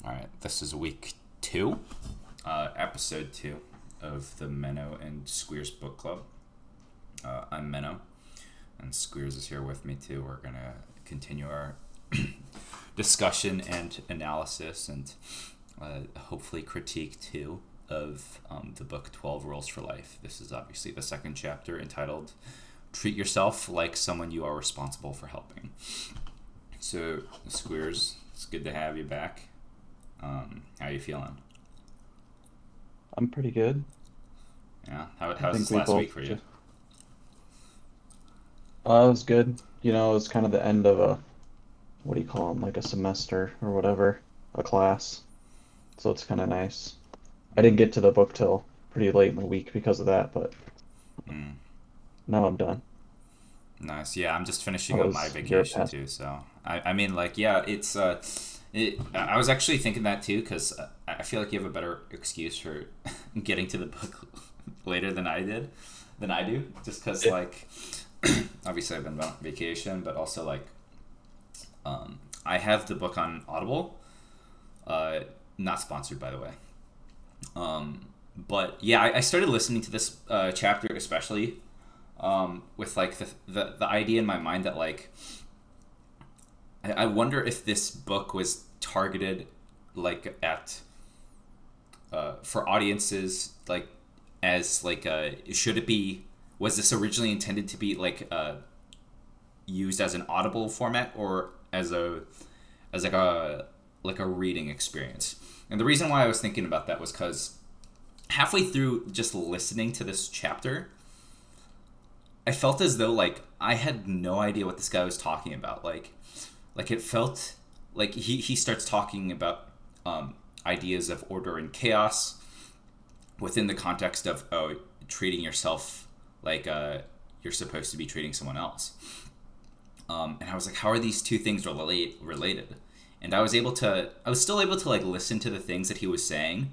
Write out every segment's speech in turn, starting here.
All right, this is week 2, episode 2 of the Menno and Squeers book club. I'm Menno, and Squeers is here with me too. We're gonna continue our discussion and analysis and hopefully critique too of the book 12 Rules for Life. This is obviously the second chapter entitled "Treat Yourself Like Someone You Are Responsible for Helping." So, Squeers, it's good to have you back. How you feeling? I'm pretty good. Yeah. I How's think this we last both week for you? just, it was good. It was kind of the end of a, what do you call them, like a semester or whatever, a class. So it's kind of nice. I didn't get to the book till pretty late in the week because of that, but Mm, now I'm done. nice. Yeah, I'm just finishing How up my was your vacation past? too. So I mean, like, yeah, I was actually thinking that too because I feel like you have a better excuse for getting to the book later than I do. Just because, Yeah. like, obviously I've been on vacation, but also like, I have the book on Audible. Uh, Not sponsored, by the way. But yeah, I started listening to this chapter especially with like the idea in my mind that like I wonder if this book was targeted like at for audiences like as like should it be, was this originally intended to be like used as an audible format or as like a reading experience. And the reason why I was thinking about that was because halfway through just listening to this chapter, I felt as though like I had no idea what this guy was talking about. Like it felt like he starts talking about ideas of order and chaos within the context of treating yourself like you're supposed to be treating someone else. And I was like, how are these two things related? And I was still able to like listen to the things that he was saying,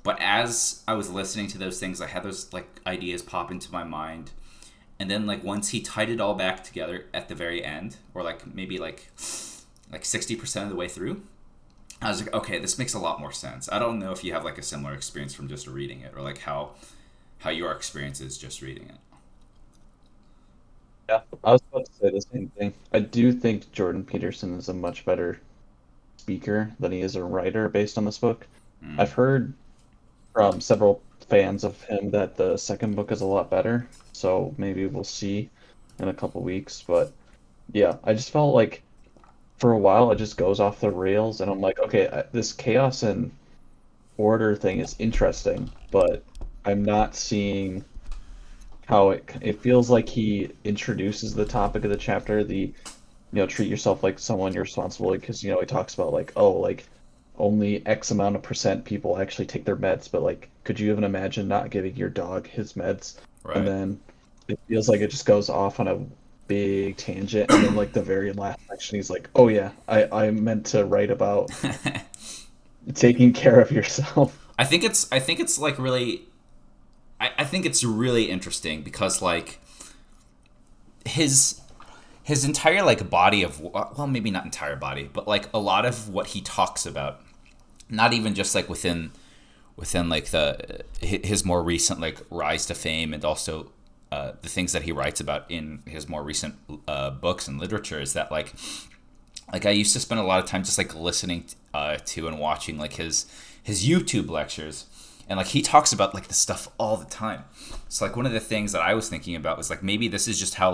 but as I was listening to those things, I had those like ideas pop into my mind. And then like once he tied it all back together at the very end, or like maybe like 60% of the way through, I was like, okay, this makes a lot more sense. I don't know if you have like a similar experience from just reading it, or like how your experience is just reading it. Yeah, I was about to say the same thing. I do think Jordan Peterson is a much better speaker than he is a writer based on this book. Mm, I've heard from several fans of him that the second book is a lot better, so maybe we'll see in a couple weeks. But yeah, I just felt like for a while it just goes off the rails, and I'm like, okay, this chaos and order thing is interesting, but I'm not seeing how it feels like he introduces the topic of the chapter, treat yourself like someone you're responsible, because he talks about like, oh, like only X amount of percent people actually take their meds, but like could you even imagine not giving your dog his meds? And right. then it feels like it just goes off on a big tangent, and then like the very last section he's like, oh yeah, I meant to write about taking care of yourself. I think it's like really I think it's really interesting because like his his entire like body of, well, maybe not entire body, but like a lot of what he talks about, not even just like within like the his more recent like rise to fame, and also the things that he writes about in his more recent books and literature, is that like I used to spend a lot of time just like listening to and watching like his YouTube lectures, and like he talks about like this stuff all the time. So like one of the things that I was thinking about was like maybe this is just how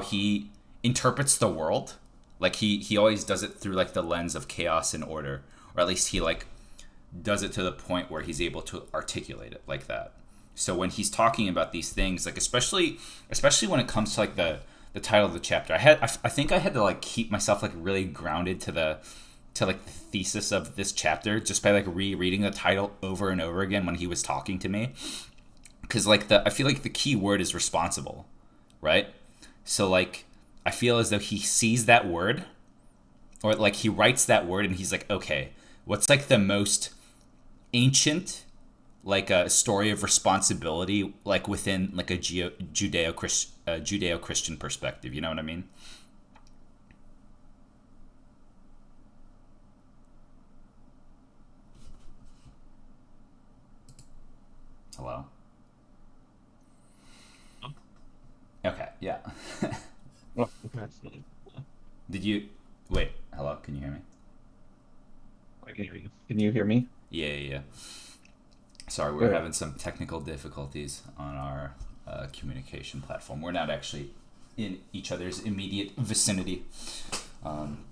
he interprets the world. Like he always does it through like the lens of chaos and order, or at least he like does it to the point where he's able to articulate it like that. So when he's talking about these things, like especially when it comes to like the title of the chapter, I think I had to like keep myself like really grounded to like the thesis of this chapter just by like rereading the title over and over again when he was talking to me, because like the I feel like the key word is responsible, right? So like I feel as though he sees that word, or like he writes that word and he's like, okay, what's like the most ancient like a story of responsibility like within like a Judeo Christian perspective, you know what I mean? Hello. Okay. Yeah. Oh, okay. Did you wait? Hello. Can you hear me? I can hear you. Can you hear me? Yeah. Yeah. Yeah. Sorry, we're Good. having some technical difficulties on our communication platform. We're not actually in each other's immediate vicinity. Um,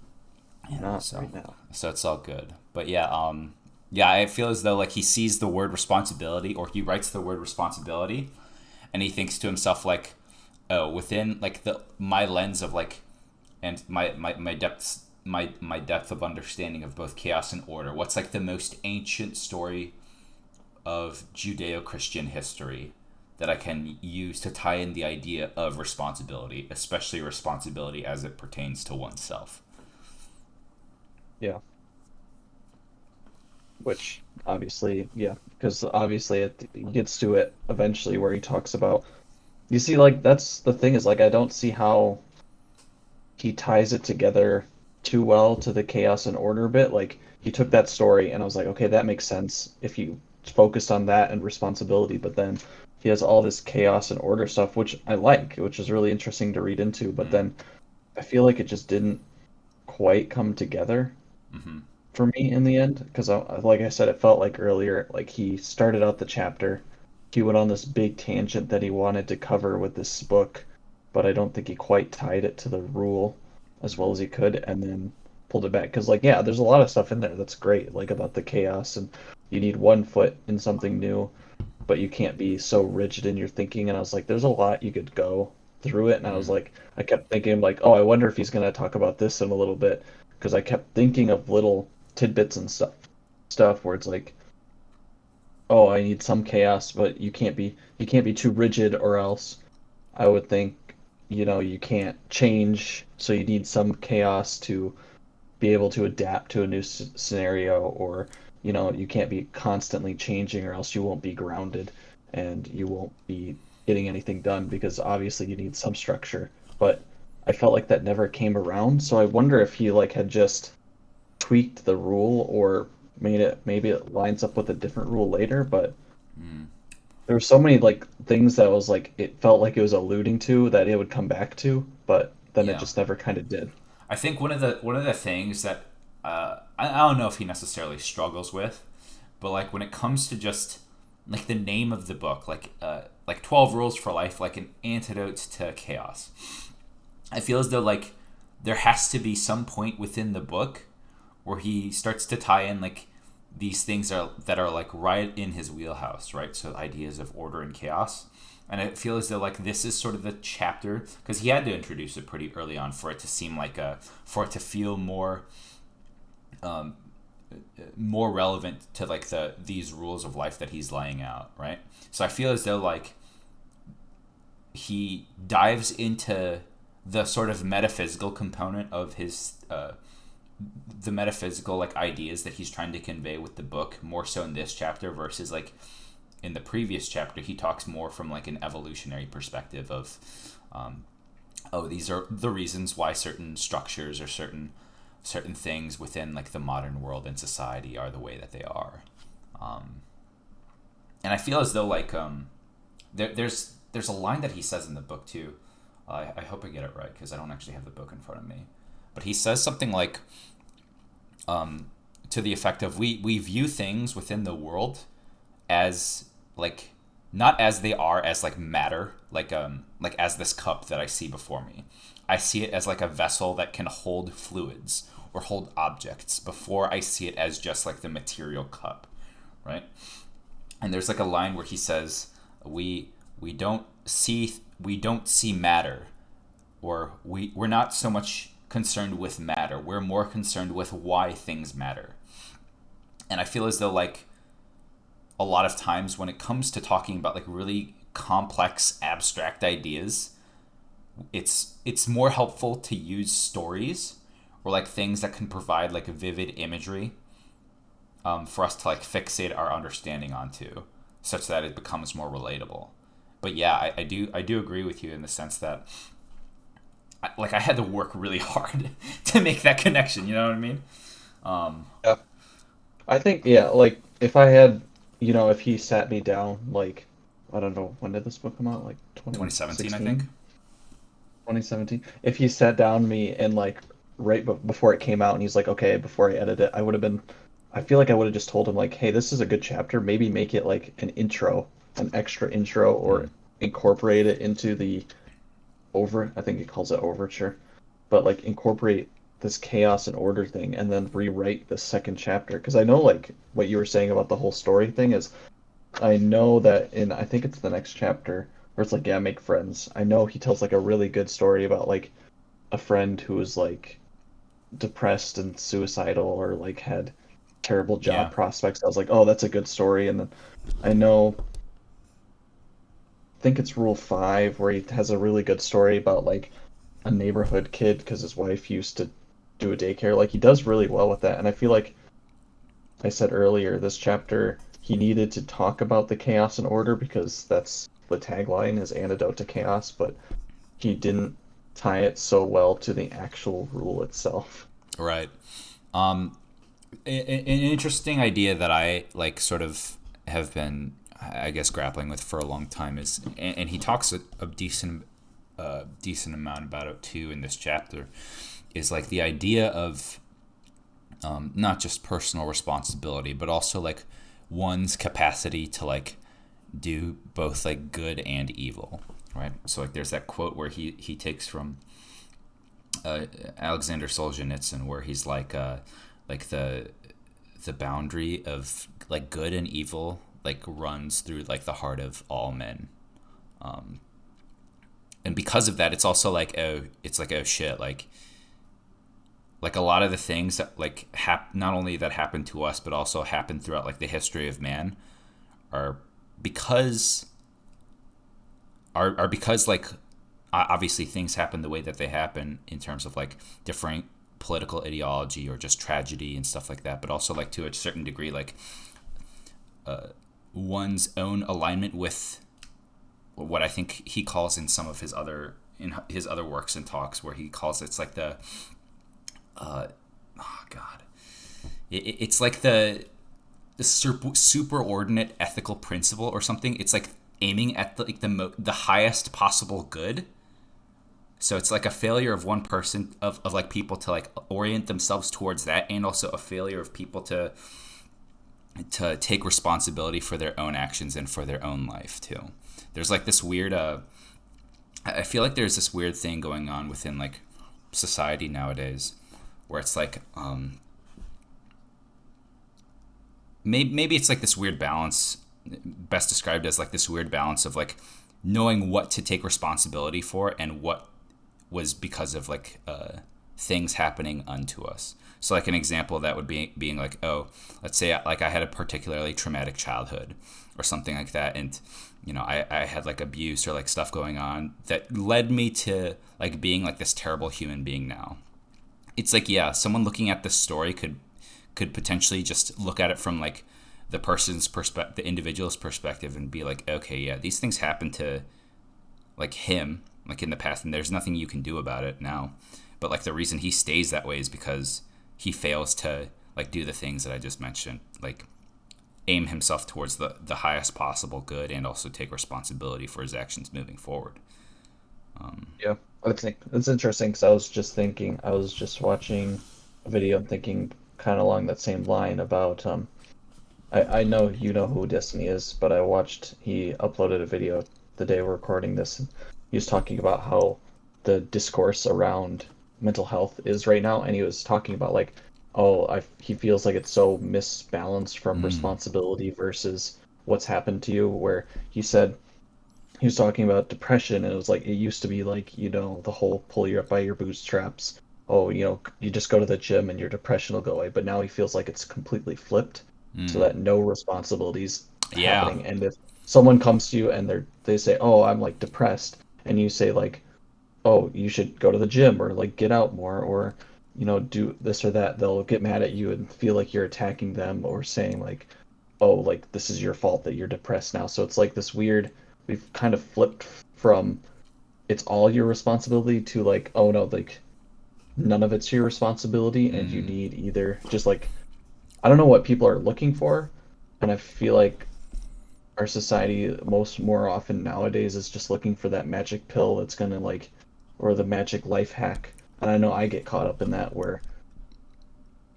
Not so right now. so it's all good. But yeah, yeah, I feel as though like he sees the word responsibility, or he writes the word responsibility, and he thinks to himself like, oh, within like the my lens of like, and my depths. My depth of understanding of both chaos and order. What's like the most ancient story of Judeo-Christian history that I can use to tie in the idea of responsibility, especially responsibility as it pertains to oneself. Yeah. Which obviously, yeah, because obviously it gets to it eventually where he talks about. You see, like that's the thing is like I don't see how he ties it together too well to the chaos and order bit. Like he took that story and I was like, okay, that makes sense if you focused on that and responsibility, but then he has all this chaos and order stuff, which I like, which is really interesting to read into, but Mm. then I feel like it just didn't quite come together Mm-hmm. for me in the end because like I said, it felt like earlier, like he started out the chapter, he went on this big tangent that he wanted to cover with this book, but I don't think he quite tied it to the rule as well as he could, and then pulled it back because like yeah, there's a lot of stuff in there that's great, like about the chaos and you need one foot in something new, but you can't be so rigid in your thinking. And I was like, there's a lot you could go through it. And I was Mm. like, I kept thinking like, oh, I wonder if he's gonna talk about this in a little bit because I kept thinking of little tidbits and stuff where it's like, oh, I need some chaos, but you can't be too rigid or else I would think, you can't change, so you need some chaos to be able to adapt to a new scenario, or you can't be constantly changing or else you won't be grounded and you won't be getting anything done because obviously you need some structure. But I felt like that never came around, so I wonder if he like had just tweaked the rule or made it, maybe it lines up with a different rule later. But Mm. there were so many like things that was like it felt like it was alluding to that it would come back to, but then it Yeah, just never kind of did. I think one of the things that I don't know if he necessarily struggles with, but like when it comes to just like the name of the book, like 12 Rules for Life, like an antidote to chaos. I feel as though like there has to be some point within the book where he starts to tie in like these things that are like right in his wheelhouse, right? So ideas of order and chaos. And I feel as though like this is sort of the chapter because he had to introduce it pretty early on for it to seem like a for it to feel um, more relevant to like these rules of life that he's laying out, right? So I feel as though like he dives into the sort of metaphysical component of his the metaphysical like ideas that he's trying to convey with the book more so in this chapter versus like in the previous chapter he talks more from like an evolutionary perspective of um, oh, these are the reasons why certain structures or certain things within like the modern world and society are the way that they are. um, and I feel as though like there's a line that he says in the book too. I hope I get it right because I don't actually have the book in front of me, but he says something like um, to the effect of we view things within the world as like not as they are as like matter, like as this cup that I see before me. I see it as like a vessel that can hold fluids or hold objects before I see it as just like the material cup, right? And there's like a line where he says we we don't see matter, or we're not so much concerned with matter, we're more concerned with why things matter. And I feel as though like a lot of times when it comes to talking about like really complex abstract ideas, it's more helpful to use stories or like things that can provide like a vivid imagery, for us to like fixate our understanding onto, such that it becomes more relatable. But yeah, I do agree with you in the sense that like I had to work really hard to make that connection. You know what I mean? Um, Yeah. I think, yeah, like if I had if he sat me down, like, I don't know, when did this book come out? Like 2017, I think. 2016, 2017. If he sat down me and like before it came out and he's like, okay, before I edit it, I feel like I would have just told him like, hey, this is a good chapter. Maybe make it like an intro, an extra intro, Mm. or incorporate it into I think he calls it overture, but like incorporate this chaos and order thing and then rewrite the second chapter. Because I know like what you were saying about the whole story thing is I know that I think it's the next chapter where it's like, yeah, make friends. I know he tells like a really good story about like a friend who was like depressed and suicidal or like had terrible job Yeah. prospects. I was like, oh, that's a good story. And then I know, I think it's Rule 5 where he has a really good story about like a neighborhood kid because his wife used to do a daycare. Like he does really well with that. And I feel like I said earlier, this chapter he needed to talk about the chaos and order because that's the tagline is antidote to chaos, but he didn't tie it so well to the actual rule itself. Right. Um, an interesting idea that I like sort of have been, I guess, grappling with for a long time is, and he talks a decent amount about it too in this chapter, is like the idea of not just personal responsibility, but also like one's capacity to like do both like good and evil, right? So like there's that quote where he takes from Alexander Solzhenitsyn where he's like the boundary of like good and evil like runs through like the heart of all men, and because of that it's also like oh it's like oh shit like a lot of the things that like not only that happen to us but also happen throughout like the history of man are because because like obviously things happen the way that they happen in terms of like different political ideology or just tragedy and stuff like that, but also like to a certain degree like one's own alignment with what I think he calls in some of his other works and talks where he calls it's like the oh god it's like the superordinate ethical principle or something. It's like aiming at the highest possible good. So it's like a failure of one person of like people to like orient themselves towards that, and also a failure of people to take responsibility for their own actions and for their own life too. There's like this weird I feel like there's this weird thing going on within like society nowadays where it's like maybe it's like this weird balance, best described as like this weird balance of like knowing what to take responsibility for and what was because of like things happening unto us. So like an example of that would be being like, oh, let's say like I had a particularly traumatic childhood or something like that, and I had like abuse or like stuff going on that led me to like being like this terrible human being now. It's like, yeah, someone looking at this story could potentially just look at it from like the person's perspective, the individual's perspective, and be like, okay, yeah, these things happen to like him, like in the past, and there's nothing you can do about it now. But like the reason he stays that way is because he fails to like do the things that I just mentioned, like aim himself towards the highest possible good and also take responsibility for his actions moving forward. Yeah, I think it's interesting because I was just watching a video and thinking kind of along that same line about I know you know who Destiny is, but he uploaded a video the day we're recording this, and he was talking about how the discourse around mental health is right now, and he was talking about like, oh, he feels like it's so misbalanced from Mm. responsibility versus what's happened to you, where he said he was talking about depression, and it was like it used to be like the whole pull you up by your bootstraps. Oh, you just go to the gym and your depression will go away. But now he feels like it's completely flipped, so Mm. that no responsibilities Yeah. happening. And if someone comes to you and they say, "Oh, I'm like depressed," and you say like, "Oh, you should go to the gym or like get out more or do this or that," they'll get mad at you and feel like you're attacking them or saying like, oh, like this is your fault that you're depressed now. So it's like this weird, we've kind of flipped from it's all your responsibility to like, oh no, like none of it's your responsibility and you Mm. need either just like I don't know what people are looking for. and I feel like our society more often nowadays is just looking for that magic pill that's gonna like, or the magic life hack. And I know I get caught up in that where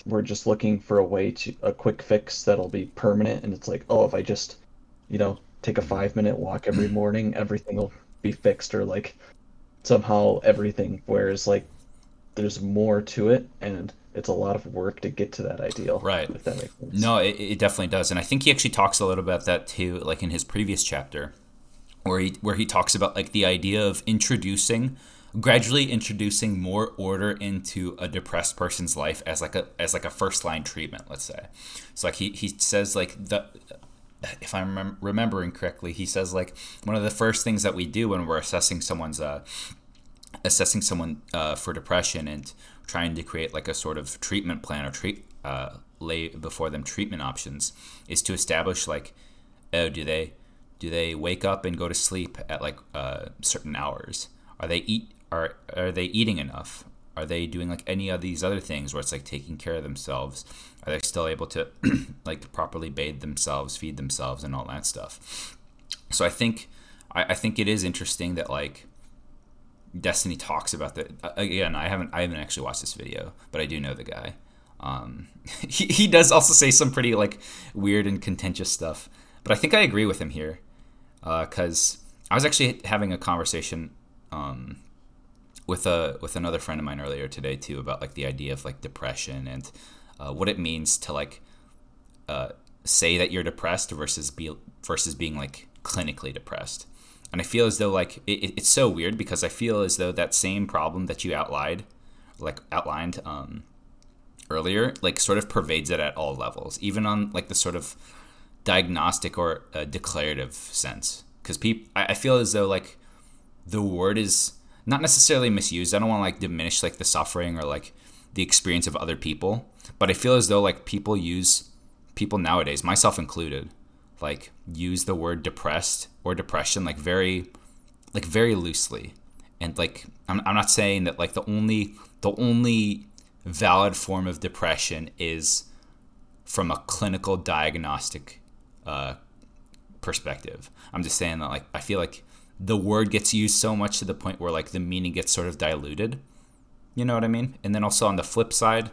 we're just looking for a quick fix that'll be permanent, and it's like, oh, if I just, take a 5-minute walk every morning, everything will be fixed, or like somehow everything. Whereas like there's more to it, and it's a lot of work to get to that ideal. Right. If that makes sense. No, it definitely does, and I think he actually talks a little about that too, like in his previous chapter, where he talks about like the idea of gradually introducing more order into a depressed person's life as like a first line treatment, let's say. So like he says like if I'm remembering correctly, he says like one of the first things that we do when we're assessing someone for depression and trying to create like a sort of treatment plan or lay before them treatment options is to establish like, oh, do they wake up and go to sleep at like certain hours? Are they eating enough? Are they doing like any of these other things where it's like taking care of themselves? Are they still able to like properly bathe themselves, feed themselves, and all that stuff? So I think it is interesting that like Destiny talks about that. Again, I haven't actually watched this video, but I do know the guy. He does also say some pretty like weird and contentious stuff, but I think I agree with him here, because I was actually having a conversation with another friend of mine earlier today too about like the idea of like depression and what it means to like say that you're depressed versus being like clinically depressed. And I feel as though like it's so weird because I feel as though that same problem that you outlined earlier, like sort of pervades it at all levels, even on like the sort of diagnostic or declarative sense. Because I feel as though like the word is not necessarily misused. I don't want to like diminish like the suffering or like the experience of other people, but I feel as though like people nowadays, myself included, like use the word depressed or depression like very loosely. And like I'm not saying that like the only valid form of depression is from a clinical diagnostic perspective. I'm just saying that like I feel like the word gets used so much to the point where like the meaning gets sort of diluted. You know what I mean? And then also on the flip side,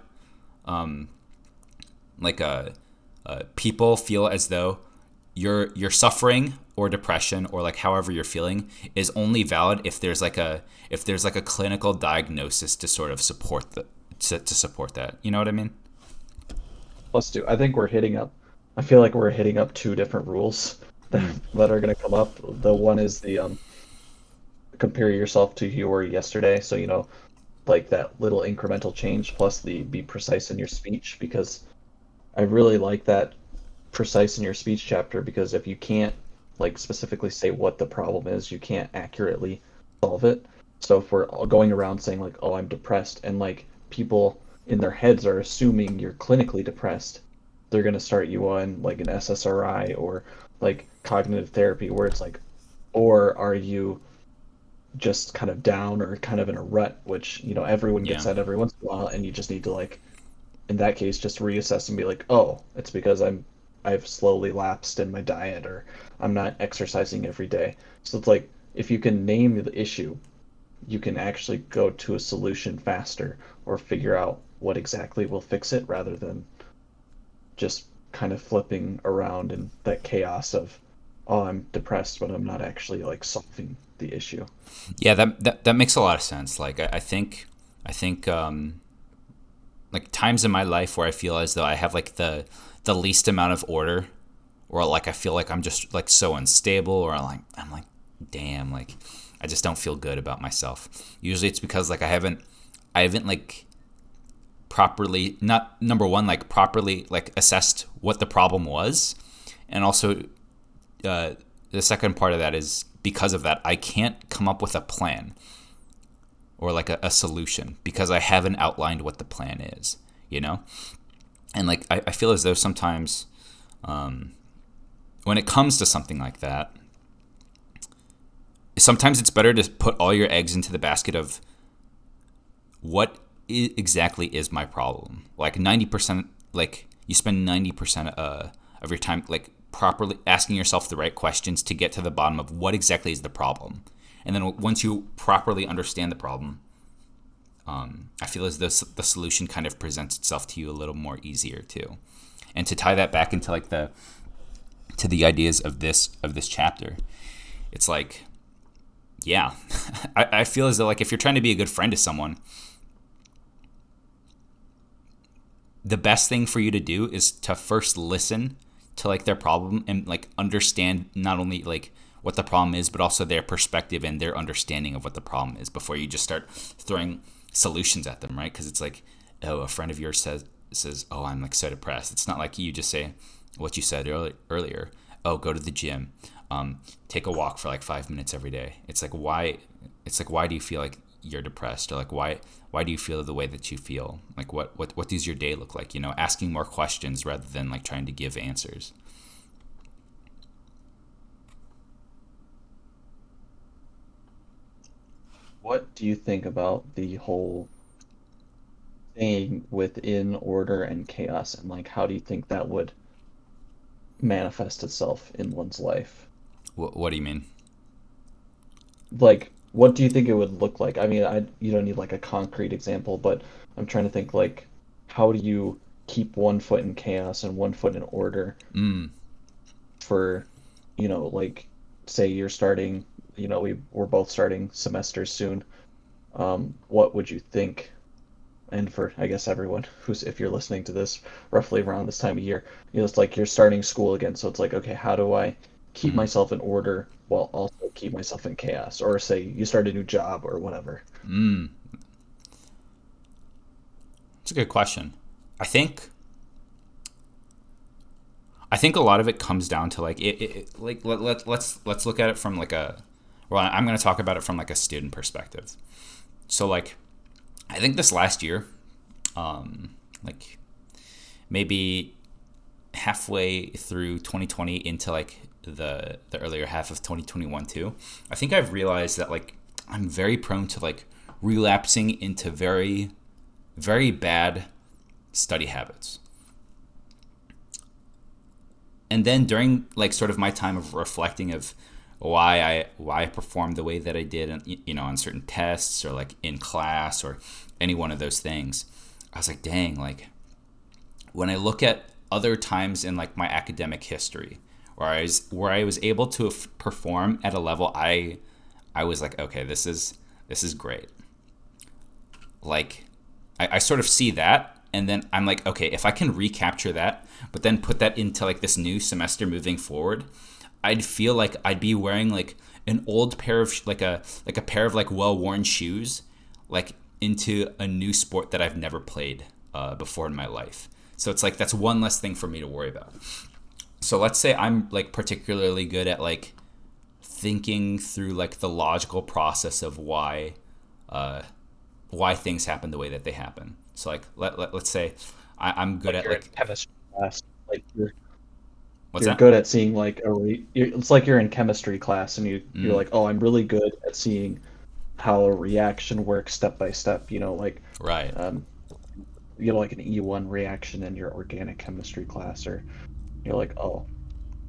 people feel as though your suffering or depression or like however you're feeling is only valid if there's like a clinical diagnosis to sort of support that. You know what I mean? Let's do. I think I feel like we're hitting up two different rules that are going to come up. The one is the compare yourself to who you were yesterday. So, like that little incremental change plus the be precise in your speech, because I really like that precise in your speech chapter, because if you can't like specifically say what the problem is, you can't accurately solve it. So if we're all going around saying like, oh, I'm depressed, and like people in their heads are assuming you're clinically depressed, they're going to start you on like an SSRI or like cognitive therapy, where it's like, or are you just kind of down or kind of in a rut, which everyone gets that every once in a while, and you just need to like, in that case, just reassess and be like, oh, it's because I've slowly lapsed in my diet, or I'm not exercising every day. So it's like, if you can name the issue, you can actually go to a solution faster or figure out what exactly will fix it, rather than just kind of flipping around in that chaos of, oh, I'm depressed, but I'm not actually like solving the issue. Yeah, that makes a lot of sense. Like I think like times in my life where I feel as though I have like the least amount of order, or like I feel like I'm just like so unstable, or I'm like damn, like I just don't feel good about myself. Usually it's because like I haven't like properly, not number one, like properly like assessed what the problem was, and also the second part of that is because of that I can't come up with a plan or like a solution because I haven't outlined what the plan is, And like I feel as though sometimes when it comes to something like that, sometimes it's better to put all your eggs into the basket of what exactly is my problem. Like 90%, like you spend 90% your time, like properly asking yourself the right questions to get to the bottom of what exactly is the problem. And then once you properly understand the problem, I feel as though the solution kind of presents itself to you a little more easier too. And to tie that back into like the ideas of this chapter, it's like, yeah, I feel as though like if you're trying to be a good friend to someone, the best thing for you to do is to first listen to like their problem and like understand not only like what the problem is, but also their perspective and their understanding of what the problem is before you just start throwing solutions at them, right? Because it's like, oh, a friend of yours says, oh, I'm like so depressed. It's not like you just say what you said earlier. Oh, go to the gym, take a walk for like 5 minutes every day. It's like why do you feel like you're depressed, or like why do you feel the way that you feel? Like what does your day look like? You know, asking more questions rather than like trying to give answers. What do you think about the whole staying within order and chaos, and like how do you think that would manifest itself in one's life? What do you mean? Like, what do you think it would look like? I mean, you don't need like a concrete example, but I'm trying to think like, how do you keep one foot in chaos and one foot in order Mm. for, like, say you're starting, we're both starting semesters soon. What would you think? And for, I guess, everyone who's, if you're listening to this roughly around this time of year, it's like you're starting school again. So it's like, okay, how do I keep Mm. myself in order while also keep myself in chaos? Or say you start a new job or whatever. Mm. It's a good question. I think I think a lot of it comes down to like like let's look at it from like a, well, I'm going to talk about it from like a student perspective. So like I think this last year, like maybe halfway through 2020 into like the earlier half of 2021 too, I think I've realized that like I'm very prone to like relapsing into very very bad study habits. And then during like sort of my time of reflecting of why I performed the way that I did, on certain tests or like in class or any one of those things, I was like, dang, like when I look at other times in like my academic history where I was able to perform at a level I was like, okay, this is great. Like I sort of see that, and then I'm like, okay, if I can recapture that, but then put that into like this new semester moving forward, I'd feel like I'd be wearing like an old pair of like a pair of like well-worn shoes, like into a new sport that I've never played before in my life. So it's like that's one less thing for me to worry about. So let's say I'm like particularly good at like thinking through like the logical process of uh, why things happen the way that they happen. So like let's say I'm good Like at you're in like, chemistry class, like what's you're that? good at seeing like it's like you're in chemistry class and you're Mm, like, oh, I'm really good at seeing how a reaction works step by step. Like right. um, like an E1 reaction in your organic chemistry class, or you're like, oh,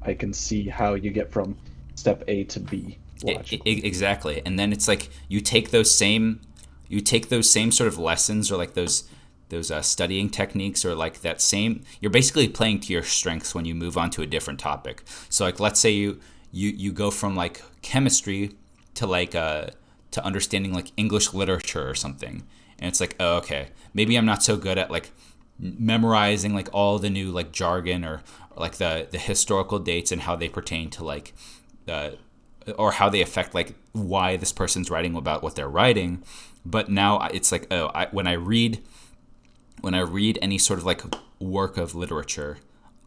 I can see how you get from step A to B logically. Exactly. And then it's like you take those same sort of lessons or like those studying techniques or like that same, you're basically playing to your strengths when you move on to a different topic. So like let's say you go from like chemistry to like to understanding like English literature or something, and it's like, oh, okay, maybe I'm not so good at like memorizing like all the new like jargon or like the historical dates and how they pertain to like uh, or how they affect like why this person's writing about what they're writing. But now it's like, oh, when I read any sort of like work of literature,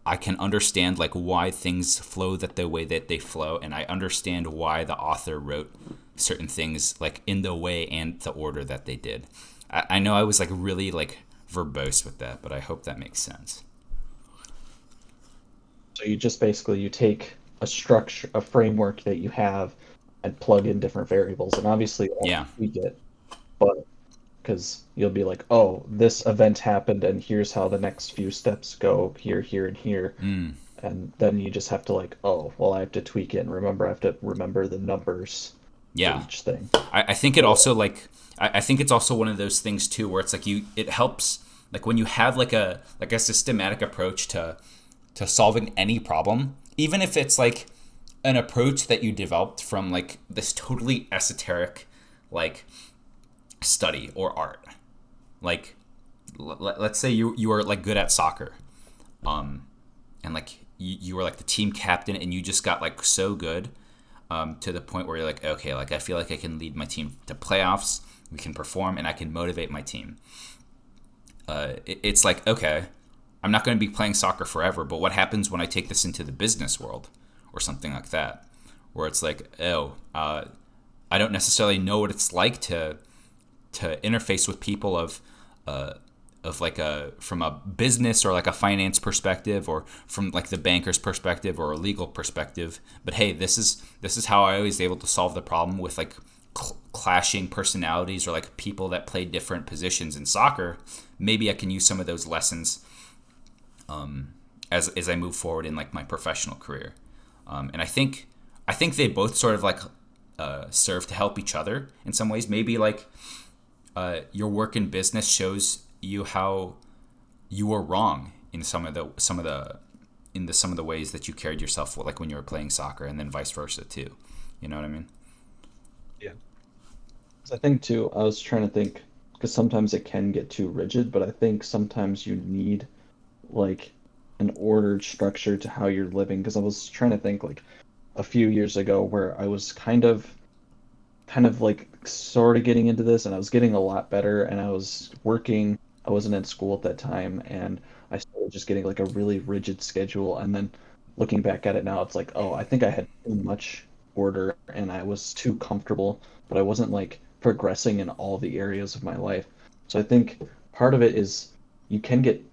I can understand like why things flow that the way that they flow, and I understand why the author wrote certain things like in the way and the order that they did. I know I was like really like verbose with that, but I hope that makes sense. So you just basically you take a structure, a framework that you have, and plug in different variables, and obviously all Yeah. tweak it, but because you'll be like, oh, this event happened, and here's how the next few steps go here, here, and here, Mm. and then you just have to like, oh, well, I have to tweak it and remember I have to remember the numbers for Yeah. each thing. I think it also like I think it's also one of those things too where it's like it helps like when you have like a systematic approach to solving any problem, even if it's like an approach that you developed from like this totally esoteric like study or art. Like let's say you are like good at soccer, and like you were like the team captain and you just got like so good, to the point where you're like, okay, like I feel like I can lead my team to playoffs, we can perform, and I can motivate my team. It's like, okay, I'm not going to be playing soccer forever, but what happens when I take this into the business world or something like that, where it's like, oh, I don't necessarily know what it's like to interface with people of like a from a business or like a finance perspective or from like the banker's perspective or a legal perspective, but hey, this is how I was able to solve the problem with like clashing personalities or like people that play different positions in soccer. Maybe I can use some of those lessons, as I move forward in like my professional career. And I think they both sort of like serve to help each other in some ways. Maybe like your work in business shows you how you were wrong in some of the ways that you carried yourself, like when you were playing soccer, and then vice versa too. You know what I mean? Yeah. 'Cause I think too, I was trying to think, because sometimes it can get too rigid, but I think sometimes you need like an ordered structure to how you're living. Because I was trying to think like a few years ago where I was kind of like sort of getting into this and I was getting a lot better and I was working. I wasn't in school at that time and I started just getting like a really rigid schedule and then looking back at it now it's like, oh, I think I had too much order and I was too comfortable, but I wasn't like progressing in all the areas of my life. So I think part of it is you can get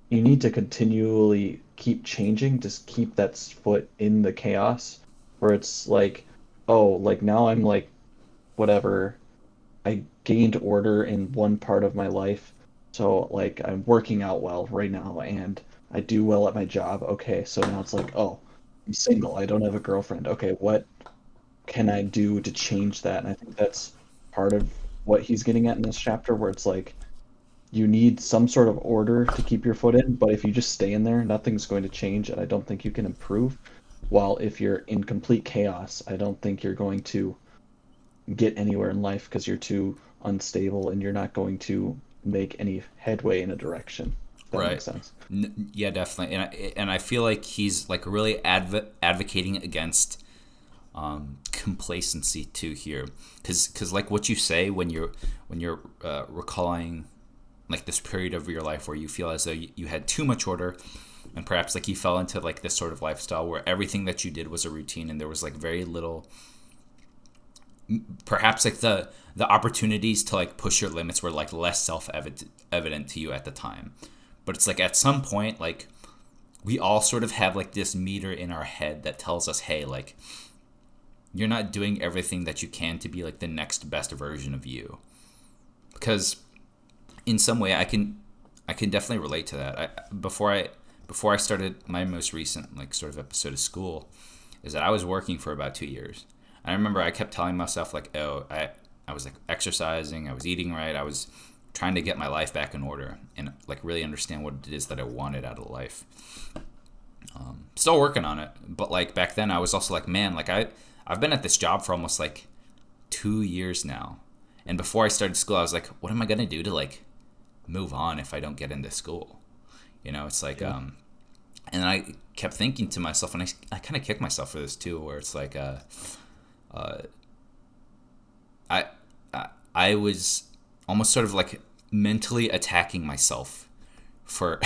you need to continually keep changing, just keep that foot in the chaos where it's like, oh, like now I'm like whatever, I gained order in one part of my life. So like I'm working out well right now and I do well at my job. Okay, so now it's like, oh, I'm single. I don't have a girlfriend. Okay, what can I do to change that? And I think that's part of what he's getting at in this chapter where it's like you need some sort of order to keep your foot in, but if you just stay in there, nothing's going to change and I don't think you can improve. While if you're in complete chaos, I don't think you're going to get anywhere in life because you're too unstable and you're not going to make any headway in a direction. If that Right. makes sense. Yeah, definitely. And I feel like he's like really advocating against complacency too here, because like what you say when you're recalling like this period of your life where you feel as though you had too much order, and perhaps like you fell into like this sort of lifestyle where everything that you did was a routine and there was like very little, perhaps like the opportunities to like push your limits were like less self evident to you at the time. But it's like at some point, like we all sort of have like this meter in our head that tells us, hey, like you're not doing everything that you can to be like the next best version of you. Because in some way I can definitely relate to that. Before I started my most recent like sort of episode of school, is that I was working for about 2 years. I remember I kept telling myself like, oh, I was like exercising, I was eating right, I was trying to get my life back in order and like really understand what it is that I wanted out of life. Still working on it, but like back then I was also like, man, like I've been at this job for almost like 2 years now, and before I started school, I was like, what am I gonna do to like move on if I don't get into school? It's like, Yeah. and I kept thinking to myself, and I kind of kick myself for this too, where it's like, I, I was almost sort of like mentally attacking myself for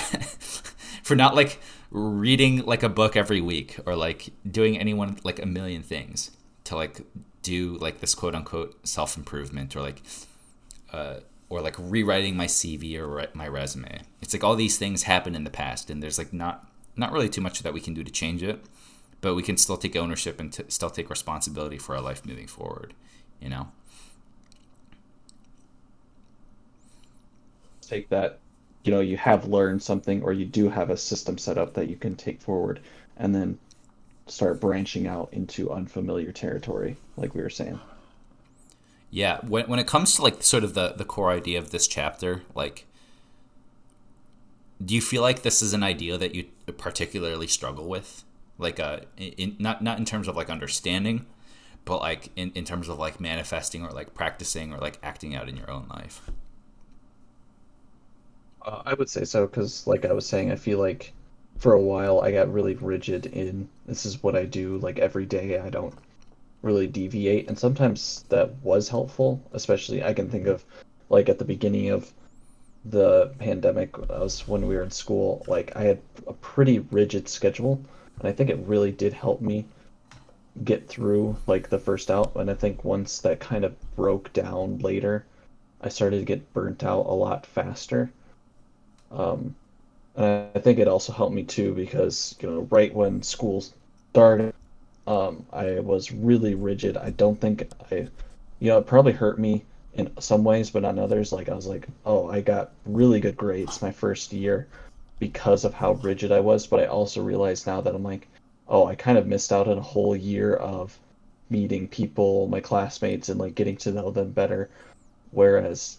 for not like reading like a book every week or like doing anyone like a million things to like do like this quote unquote self improvement or like rewriting my CV or my resume. It's like all these things happened in the past, and there's like not really too much that we can do to change it, but we can still take ownership and still take responsibility for our life moving forward. You know? Take that, you have learned something or you do have a system set up that you can take forward and then start branching out into unfamiliar territory, like we were saying. Yeah, when it comes to like sort of the core idea of this chapter, like, do you feel like this is an idea that you particularly struggle with? Like, not in terms of like understanding, but like in terms of like manifesting or like practicing or like acting out in your own life. I would say so because, like I was saying, I feel like for a while I got really rigid in this is what I do like every day. I don't really deviate, and sometimes that was helpful. Especially, I can think of like at the beginning of the pandemic, was when we were in school. Like I had a pretty rigid schedule, and I think it really did help me get through like the first out. And I think once that kind of broke down later, I started to get burnt out a lot faster. Um, and I think it also helped me too because, right when school started, I was really rigid. I don't think it probably hurt me in some ways, but on others, like I was like, oh, I got really good grades my first year because of how rigid I was. But I also realize now that I'm like, oh, I kind of missed out on a whole year of meeting people, my classmates, and like getting to know them better. Whereas,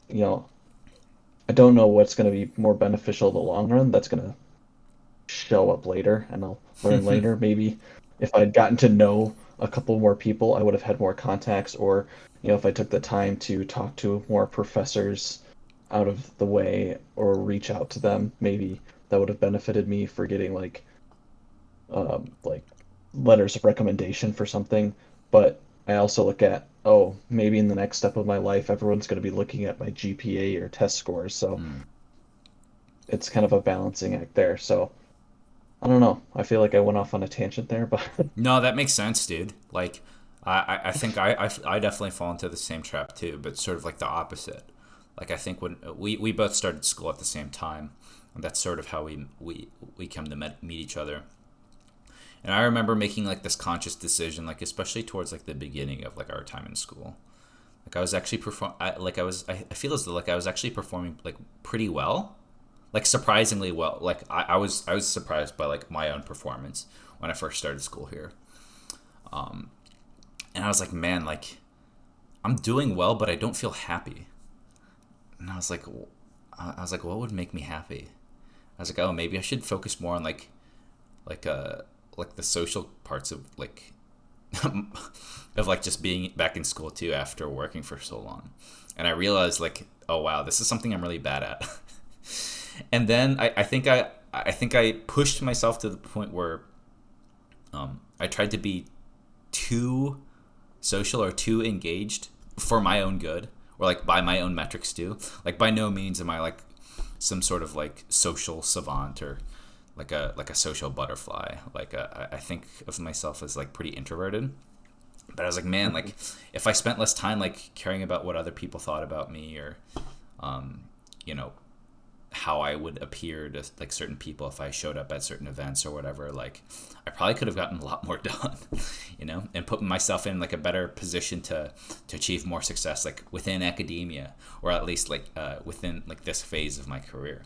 I don't know what's going to be more beneficial in the long run. That's going to show up later, and I'll learn later. Maybe if I'd gotten to know a couple more people, I would have had more contacts, or if I took the time to talk to more professors out of the way or reach out to them, maybe that would have benefited me for getting like letters of recommendation for something. But I also look at, oh, maybe in the next step of my life, everyone's going to be looking at my GPA or test scores, so Mm. it's kind of a balancing act there. So I don't know. I feel like I went off on a tangent there, but No, that makes sense, dude. Like, I think I definitely fall into the same trap too, but sort of like the opposite. Like, I think when we both started school at the same time, and that's sort of how we came to meet each other. And I remember making like this conscious decision, like especially towards like the beginning of like our time in school. Like I was actually I feel as though like I was actually performing like pretty well, like surprisingly well. Like I was surprised by like my own performance when I first started school here. And I was like, man, like I'm doing well, but I don't feel happy. And I was like, what would make me happy? I was like, oh, maybe I should focus more on like uh like the social parts of like of like just being back in school too after working for so long. And I realized like, oh wow, this is something I'm really bad at. And then I think I pushed myself to the point where I tried to be too social or too engaged for my own good or like by my own metrics too. Like by no means am I like some sort of like social savant or like a social butterfly. Like I think of myself as like pretty introverted. But I was like, man, like if I spent less time like caring about what other people thought about me or you know how I would appear to like certain people if I showed up at certain events or whatever, like I probably could have gotten a lot more done, and put myself in like a better position to achieve more success like within academia or at least like within like this phase of my career.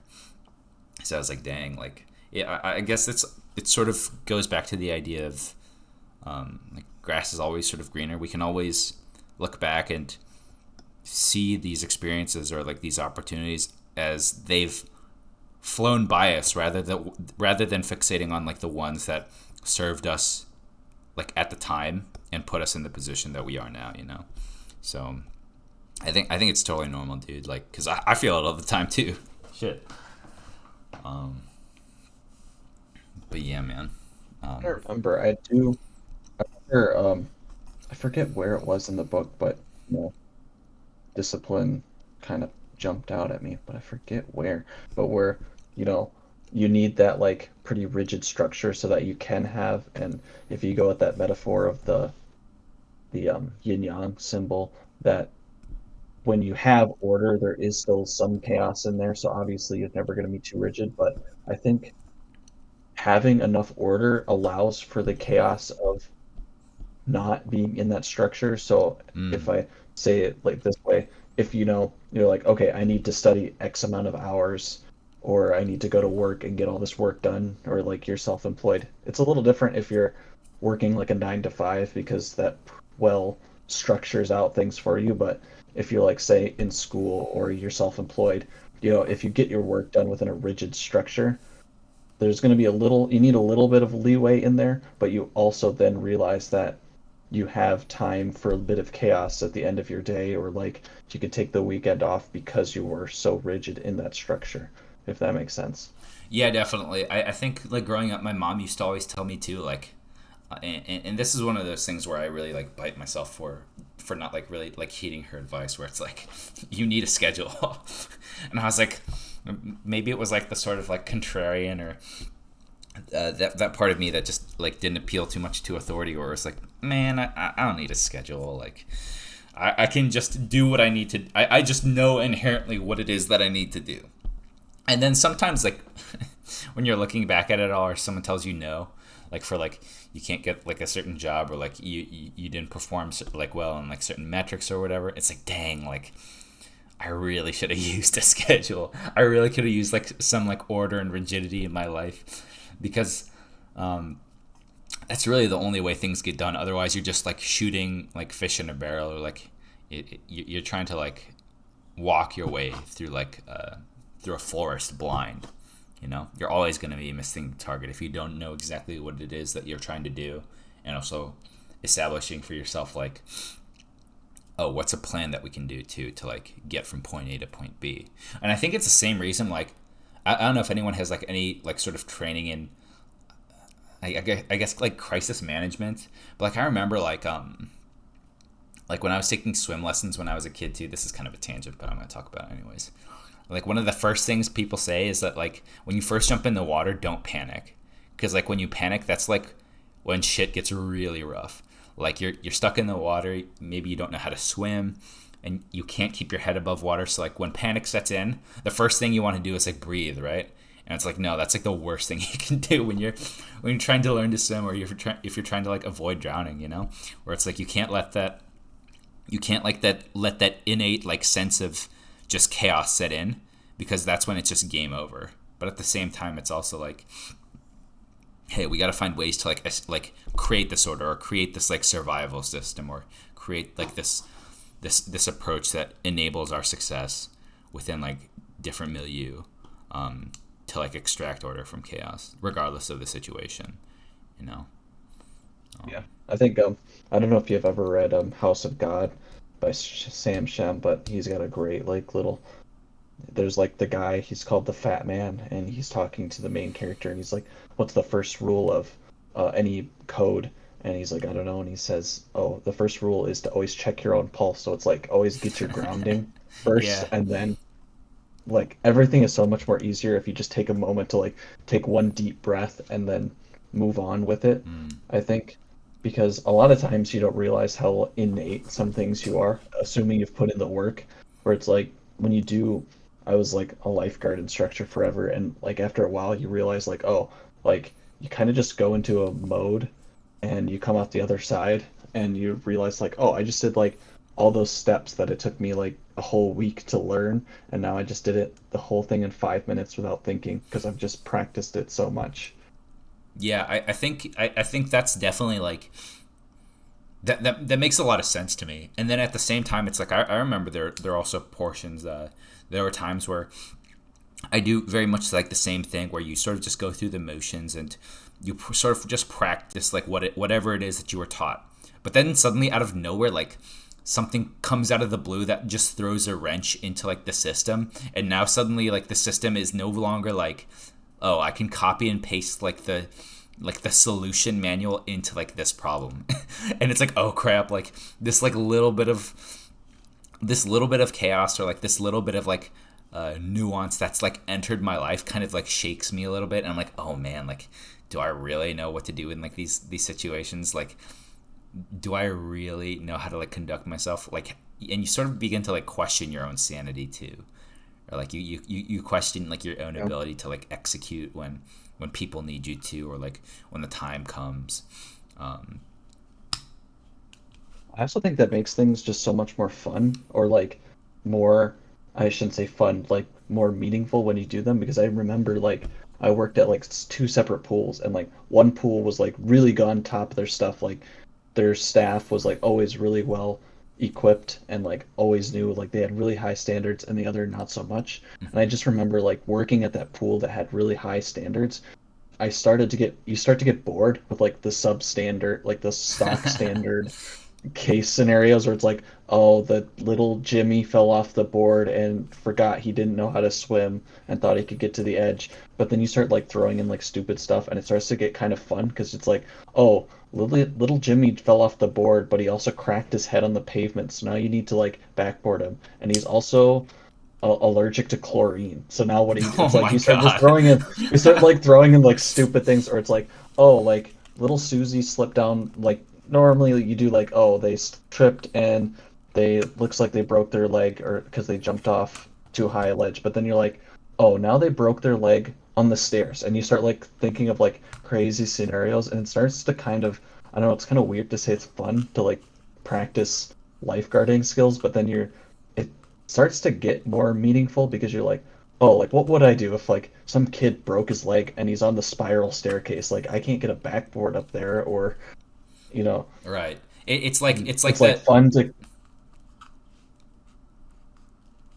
So I was like, dang, like yeah, I guess it sort of goes back to the idea of like grass is always sort of greener. We can always look back and see these experiences or like these opportunities as they've flown by us rather than fixating on like the ones that served us like at the time and put us in the position that we are now. So I think it's totally normal, dude, like because I feel it all the time too. Shit. But yeah, man. I remember. I do. I remember, I forget where it was in the book, but discipline kind of jumped out at me, but I forget where. But where, you know, you need that like pretty rigid structure so that you can have, and if you go with that metaphor of the yin yang symbol, that when you have order, there is still some chaos in there. So obviously, it's never going to be too rigid. But I think having enough order allows for the chaos of not being in that structure. So if Mm, I say it like this way, if you're like, okay, I need to study X amount of hours or I need to go to work and get all this work done, or like you're self-employed. It's a little different if you're working like a 9 to 5 because that well structures out things for you. But if you're like say in school or you're self-employed, if you get your work done within a rigid structure, there's going to be you need a little bit of leeway in there, but you also then realize that you have time for a bit of chaos at the end of your day, or like you could take the weekend off because you were so rigid in that structure, if that makes sense. Yeah, definitely. I think like growing up, my mom used to always tell me too, like, and this is one of those things where I really like bite myself for not like really like heeding her advice, where it's like you need a schedule, and I was like, maybe it was like the sort of like contrarian or that part of me that just like didn't appeal too much to authority, or it's like, man, I don't need a schedule, like. I can just do what I need to. I just know inherently what it is that I need to do. And then sometimes like when you're looking back at it all, or someone tells you no, like for like you can't get like a certain job, or like you didn't perform like well on like certain metrics or whatever, it's like, dang, like I really should have used a schedule. I really could have used like some like order and rigidity in my life, because that's really the only way things get done. Otherwise you're just like shooting like fish in a barrel, or like you're trying to like walk your way through like through a forest blind. You're always going to be missing the target if you don't know exactly what it is that you're trying to do, and also establishing for yourself like, oh, what's a plan that we can do to like get from point A to point B. And I think it's the same reason, like I don't know if anyone has like any like sort of training in I guess like crisis management, but like I remember like when I was taking swim lessons when I was a kid too. This is kind of a tangent, but I'm going to talk about it anyways. Like one of the first things people say is that like when you first jump in the water, don't panic, because like when you panic, that's like when shit gets really rough. Like you're stuck in the water, maybe you don't know how to swim, and you can't keep your head above water. So like when panic sets in, the first thing you want to do is like breathe, right? And it's like, no, that's like the worst thing you can do when you're trying to learn to swim, or if you're trying to like avoid drowning, where it's like you can't let that let that innate like sense of just chaos set in, because that's when it's just game over. But at the same time, it's also like, hey, we got to find ways to like create this order, or create this like survival system, or create like this approach that enables our success within like different milieu, to like extract order from chaos regardless of the situation. you know Yeah, I think I don't know if you've ever read House of God by Sam Shem, but he's got a great like little. There's like the guy, he's called the Fat Man, and he's talking to the main character, and he's like, "What's the first rule of any code?" And he's like, "I don't know." And he says, "Oh, the first rule is to always check your own pulse." So it's like always get your grounding first, yeah. and then like everything is so much more easier if you just take a moment to like take one deep breath and then move on with it. Mm. I think because a lot of times you don't realize how innate some things you are, assuming you've put in the work. Where it's like when you do, I was like a lifeguard instructor forever, and like after a while you realize like, oh, like you kind of just go into a mode and you come out the other side and you realize like, oh, I just did like all those steps that it took me like a whole week to learn, and now I just did it the whole thing in 5 minutes without thinking because I've just practiced it so much. Yeah, I think that's definitely like that makes a lot of sense to me. And then at the same time, it's like I remember there are also portions. There were times where I do very much like the same thing, where you sort of just go through the motions and you sort of just practice like whatever it is that you were taught. But then suddenly out of nowhere, like something comes out of the blue that just throws a wrench into like the system, and now suddenly like the system is no longer like, oh, I can copy and paste like the solution manual into like this problem. And it's like, oh crap, like this little bit of chaos, or like this little bit of like nuance that's like entered my life kind of like shakes me a little bit, and I'm like, oh man, like do I really know what to do in like these situations? Like do I really know how to like conduct myself? Like, and you sort of begin to like question your own sanity too, or like you question like your own Yeah. ability to like execute when people need you to, or like when the time comes. um I also think that makes things just so much more fun, or like more I shouldn't say fun, like more meaningful when you do them because I remember like I worked at like two separate pools and like one pool was like really on top of their stuff, like their staff was like always really well equipped and like always knew like they had really high standards and the other not so much. And I just remember like working at that pool that had really high standards. I started to get you start to get bored with like the substandard, like the stock standard case scenarios where it's like, oh, the little Jimmy fell off the board and forgot he didn't know how to swim and thought he could get to the edge. But then you start like throwing in like stupid stuff and it starts to get kind of fun because it's like, oh, little Jimmy fell off the board, but he also cracked his head on the pavement. So now you need to like backboard him. And he's also allergic to chlorine. So now what do you do? Oh It's like my you start just god. throwing in, you start like throwing in like stupid things, or it's like, oh, like little Susie slipped down. Like normally you do like, oh, they tripped and they looks like they broke their leg, or because they jumped off too high a ledge. But then you're like, oh, now they broke their leg on the stairs, and you start like thinking of like crazy scenarios, and it starts to kind of, I don't know, it's kind of weird to say it's fun to like practice lifeguarding skills, but then it starts to get more meaningful because you're like, oh, like what would I do if like some kid broke his leg and he's on the spiral staircase? Like I can't get a backboard up there, or you know, Right. It's like it's like that. fun to.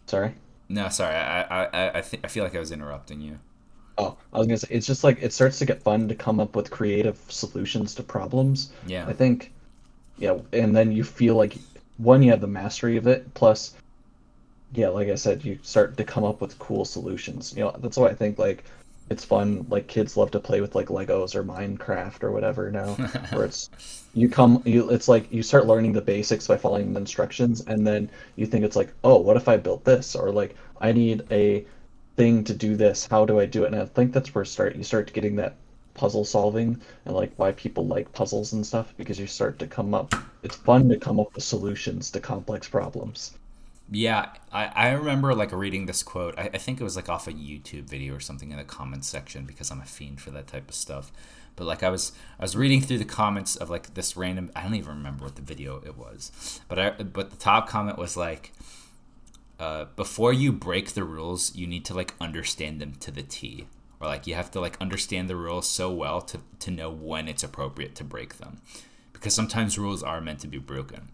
Sorry. No, sorry. I feel like I was interrupting you. Oh, I was gonna say it's just like it starts to get fun to come up with creative solutions to problems. Yeah. I think, yeah, and then you feel like one, you have the mastery of it, plus yeah, like I said, you start to come up with cool solutions. That's why I think like it's fun. Like kids love to play with like Legos or Minecraft or whatever now, where it's like you start learning the basics by following the instructions, and then you think it's like, oh, what if I built this? Or like I need a thing to do this. How do I do it? And I think that's where you start getting that puzzle solving and like why people like puzzles and stuff because you start to come up. It's fun to come up with solutions to complex problems. Yeah, I remember like reading this quote. I think it was like off a YouTube video or something in the comments section because I'm a fiend for that type of stuff. But like I was reading through the comments of like this random, I don't even remember what the video it was. But the top comment was like, before you break the rules, you need to like understand them to the T. Or like you have to like understand the rules so well to know when it's appropriate to break them. Because sometimes rules are meant to be broken.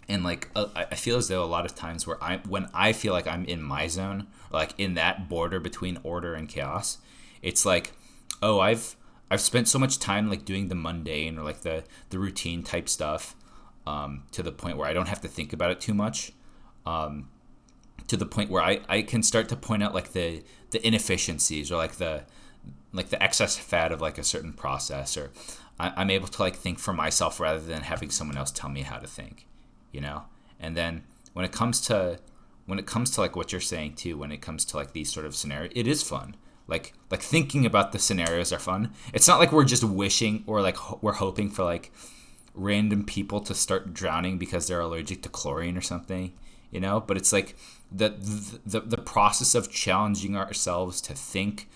And like I feel as though a lot of times when I feel like I'm in my zone, or like in that border between order and chaos, it's like, oh, I've spent so much time like doing the mundane or like the routine type stuff, to the point where I don't have to think about it too much, to the point where I can start to point out like the inefficiencies or like the excess fat of like a certain process, or I'm able to like think for myself rather than having someone else tell me how to think, you know. And then when it comes to like what you're saying too, when it comes to like these sort of scenarios, it is fun. Like thinking about the scenarios are fun. It's not like we're just wishing or like we're hoping for like random people to start drowning because they're allergic to chlorine or something, you know. But it's like the process of challenging ourselves to think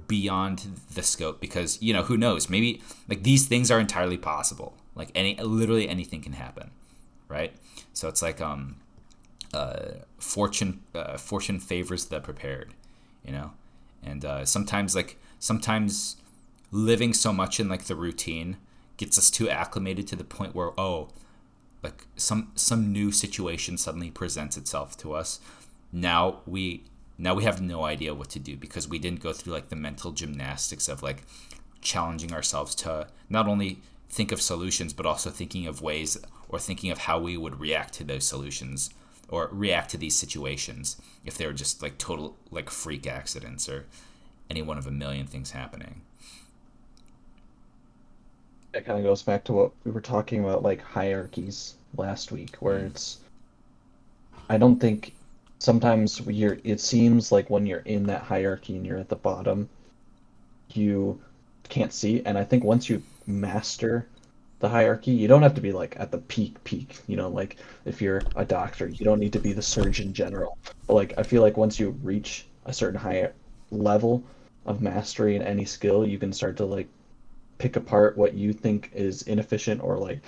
beyond the scope, because you know, who knows, maybe like these things are entirely possible, like literally anything can happen, right? So it's like fortune favors the prepared, you know. And sometimes living so much in like the routine gets us too acclimated to the point where, oh, like some new situation suddenly presents itself to us. Now we have no idea what to do because we didn't go through like the mental gymnastics of like challenging ourselves to not only think of solutions but also thinking of ways, or thinking of how we would react to those solutions or react to these situations if they were just like total like freak accidents or any one of a million things happening. It kind of goes back to what we were talking about, like hierarchies last week, where Mm. I don't think sometimes it seems like when you're in that hierarchy and you're at the bottom, you can't see. And I think once you master the hierarchy, you don't have to be like at the peak, like if you're a doctor, you don't need to be the surgeon general. But like I feel like once you reach a certain higher level of mastery in any skill, you can start to like pick apart what you think is inefficient, or like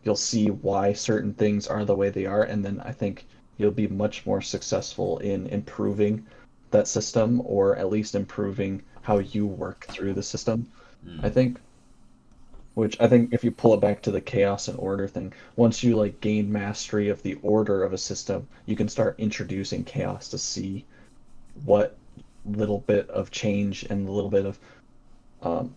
you'll see why certain things are the way they are, and then I think you'll be much more successful in improving that system, or at least improving how you work through the system, I think. Which I think if you pull it back to the chaos and order thing, once you like gain mastery of the order of a system, you can start introducing chaos to see what little bit of change and a little bit of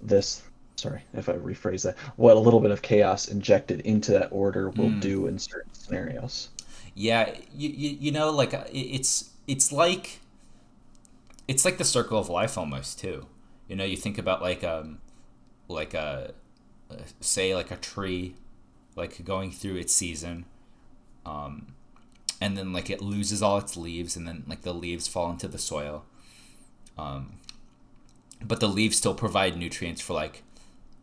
this, sorry if I rephrase that, what a little bit of chaos injected into that order will do in certain scenarios. Yeah, you know, like it's like the circle of life almost too. You know, you think about like a say like a tree, like going through its season, and then like it loses all its leaves, and then like the leaves fall into the soil, but the leaves still provide nutrients for like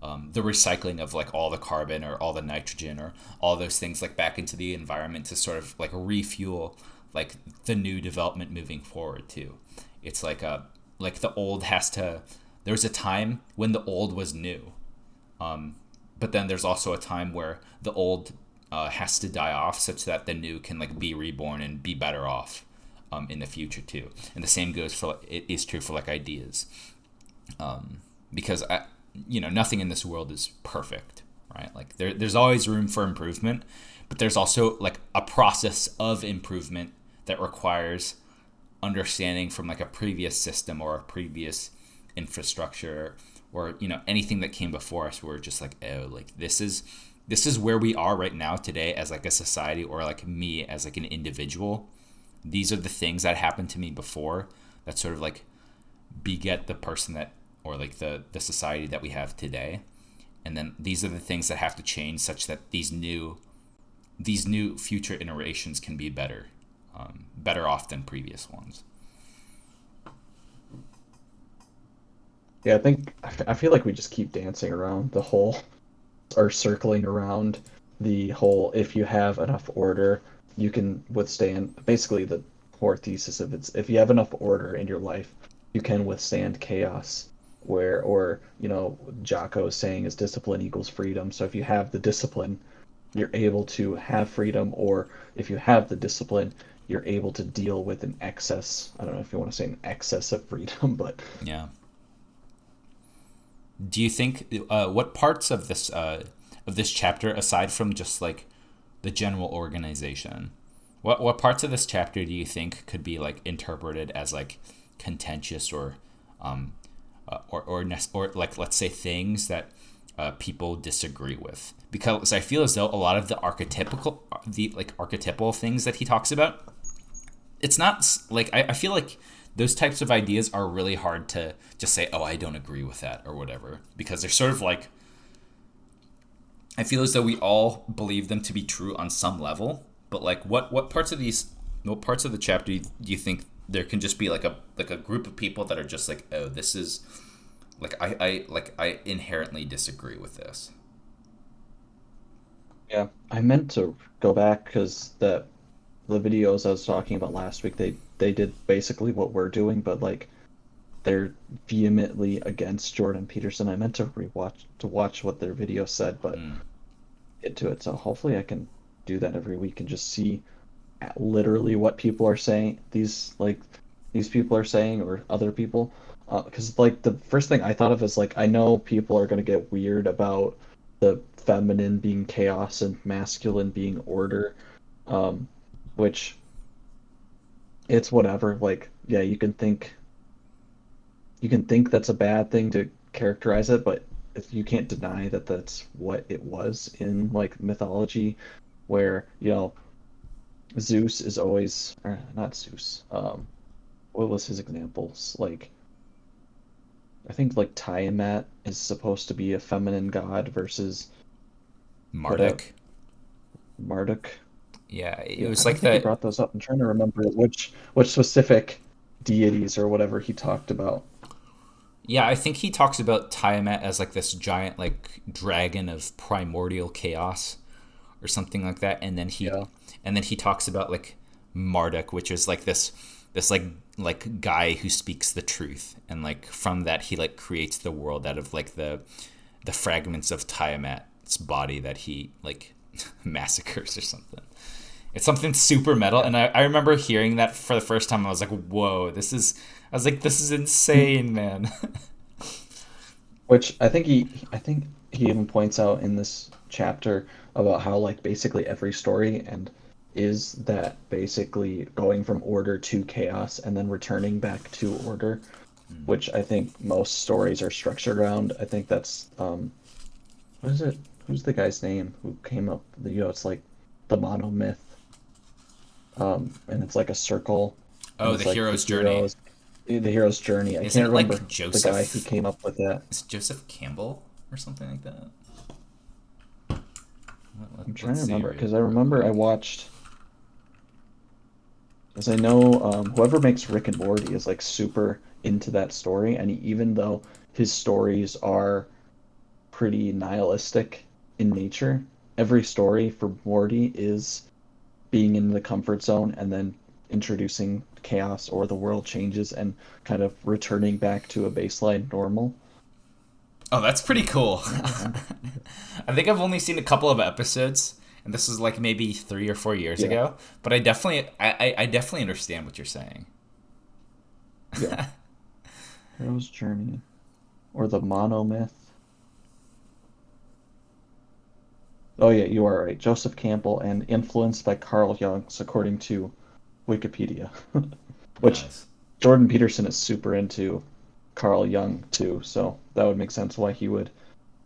the recycling of like all the carbon or all the nitrogen or all those things like back into the environment to sort of like refuel like the new development moving forward too. It's like the old has to. There's a time when the old was new, but then there's also a time where the old has to die off such that the new can like be reborn and be better off in the future too. And the same goes for it is true for like ideas, because nothing in this world is perfect, right? Like there's always room for improvement, but there's also like a process of improvement that requires understanding from like a previous system or a previous infrastructure, or anything that came before us. We're just like, oh, like this is where we are right now today as like a society, or like me as like an individual. These are the things that happened to me before that sort of like beget the person that, or like the society that we have today. And then these are the things that have to change such that these new future iterations can be better off than previous ones. Yeah, I feel like we just keep dancing around the whole, or circling around the whole, if you have enough order, you can withstand, basically the core thesis of it's, if you have enough order in your life, you can withstand chaos, or Jocko is saying is discipline equals freedom. So if you have the discipline, you're able to have freedom, or if you have the discipline, you're able to deal with an excess. I don't know if you want to say an excess of freedom, but yeah. Do you think what parts of this chapter, aside from just like the general organization, what parts of this chapter do you think could be like interpreted as like contentious, or like, let's say, things that people disagree with? Because I feel as though a lot of the archetypal things that he talks about, it's not like I feel like those types of ideas are really hard to just say, oh, I don't agree with that or whatever, because they're sort of like, I feel as though we all believe them to be true on some level, but like what parts of the chapter do you think there can just be like a group of people that are just like, oh, this is like I inherently disagree with this. yeah, I meant to go back because the videos I was talking about last week, they did basically what we're doing, but like they're vehemently against Jordan Peterson. I meant to watch what their video said, but get to it. So hopefully I can do that every week and just see literally what people are saying. These people are saying, or other people, because like the first thing I thought of is like, I know people are gonna get weird about the feminine being chaos and masculine being order, which it's whatever. Like, yeah, you can think that's a bad thing to characterize it, but if you can't deny that that's what it was in like mythology, where Zeus is always, or not Zeus, what was his examples? Like, I think like Tiamat is supposed to be a feminine god versus Marduk. Marduk. Yeah, it Yeah, was I like don't think he that. brought those up. I'm trying to remember which specific deities or whatever he talked about. Yeah, I think he talks about Tiamat as like this giant like dragon of primordial chaos or something like that, and then Yeah. he talks about like Marduk, which is like this like guy who speaks the truth, and like from that he like creates the world out of like the fragments of Tiamat's body that he like massacres or something. It's something super metal, and I remember hearing that for the first time. I was like, "Whoa, this is!" I was like, "This is insane, man." Which I think he even points out in this chapter about how like basically every story and is that basically going from order to chaos and then returning back to order, which I think most stories are structured around. I think that's what is it? Who's the guy's name who came up? It's like the monomyth, and it's like a circle. And Oh, it's the like hero's journey. The hero's journey. I Isn't can't it like remember the guy who Joseph? came up with that. It's Joseph Campbell or something like that. I'm trying to Let's see remember real because I remember I quick. watched, as I know, whoever makes Rick and Morty is like super into that story, and even though his stories are pretty nihilistic in nature, every story for Morty is being in the comfort zone and then introducing chaos or the world changes and kind of returning back to a baseline normal. Oh, that's pretty cool. Um, I think I've only seen a couple of episodes, and this was like maybe 3 or 4 years Yeah, ago. But I definitely understand what you're saying. yeah. Hero's Journey or the Monomyth. Oh yeah, you are right. Joseph Campbell and influenced by Carl Jung, according to Wikipedia. Which Nice. Jordan Peterson is super into Carl Jung too, so that would make sense why he would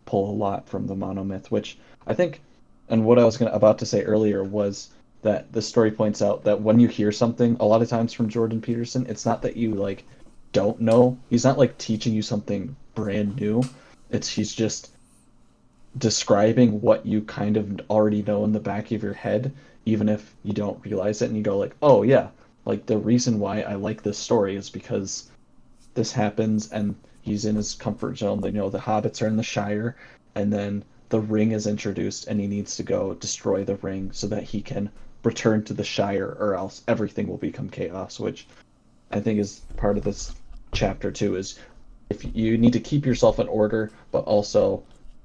pull a lot from the monomyth, which I think, and what I was about to say earlier was that the story points out that when you hear something, a lot of times from Jordan Peterson, it's not that you like don't know. He's not like teaching you something brand new. He's just describing what you kind of already know in the back of your head, even if you don't realize it, and you go like, "Oh yeah, like the reason why I like this story is because this happens and he's in his comfort zone. The hobbits are in the Shire, and then the ring is introduced, and he needs to go destroy the ring so that he can return to the Shire, or else everything will become chaos," which I think is part of this chapter too, is if you need to keep yourself in order, but also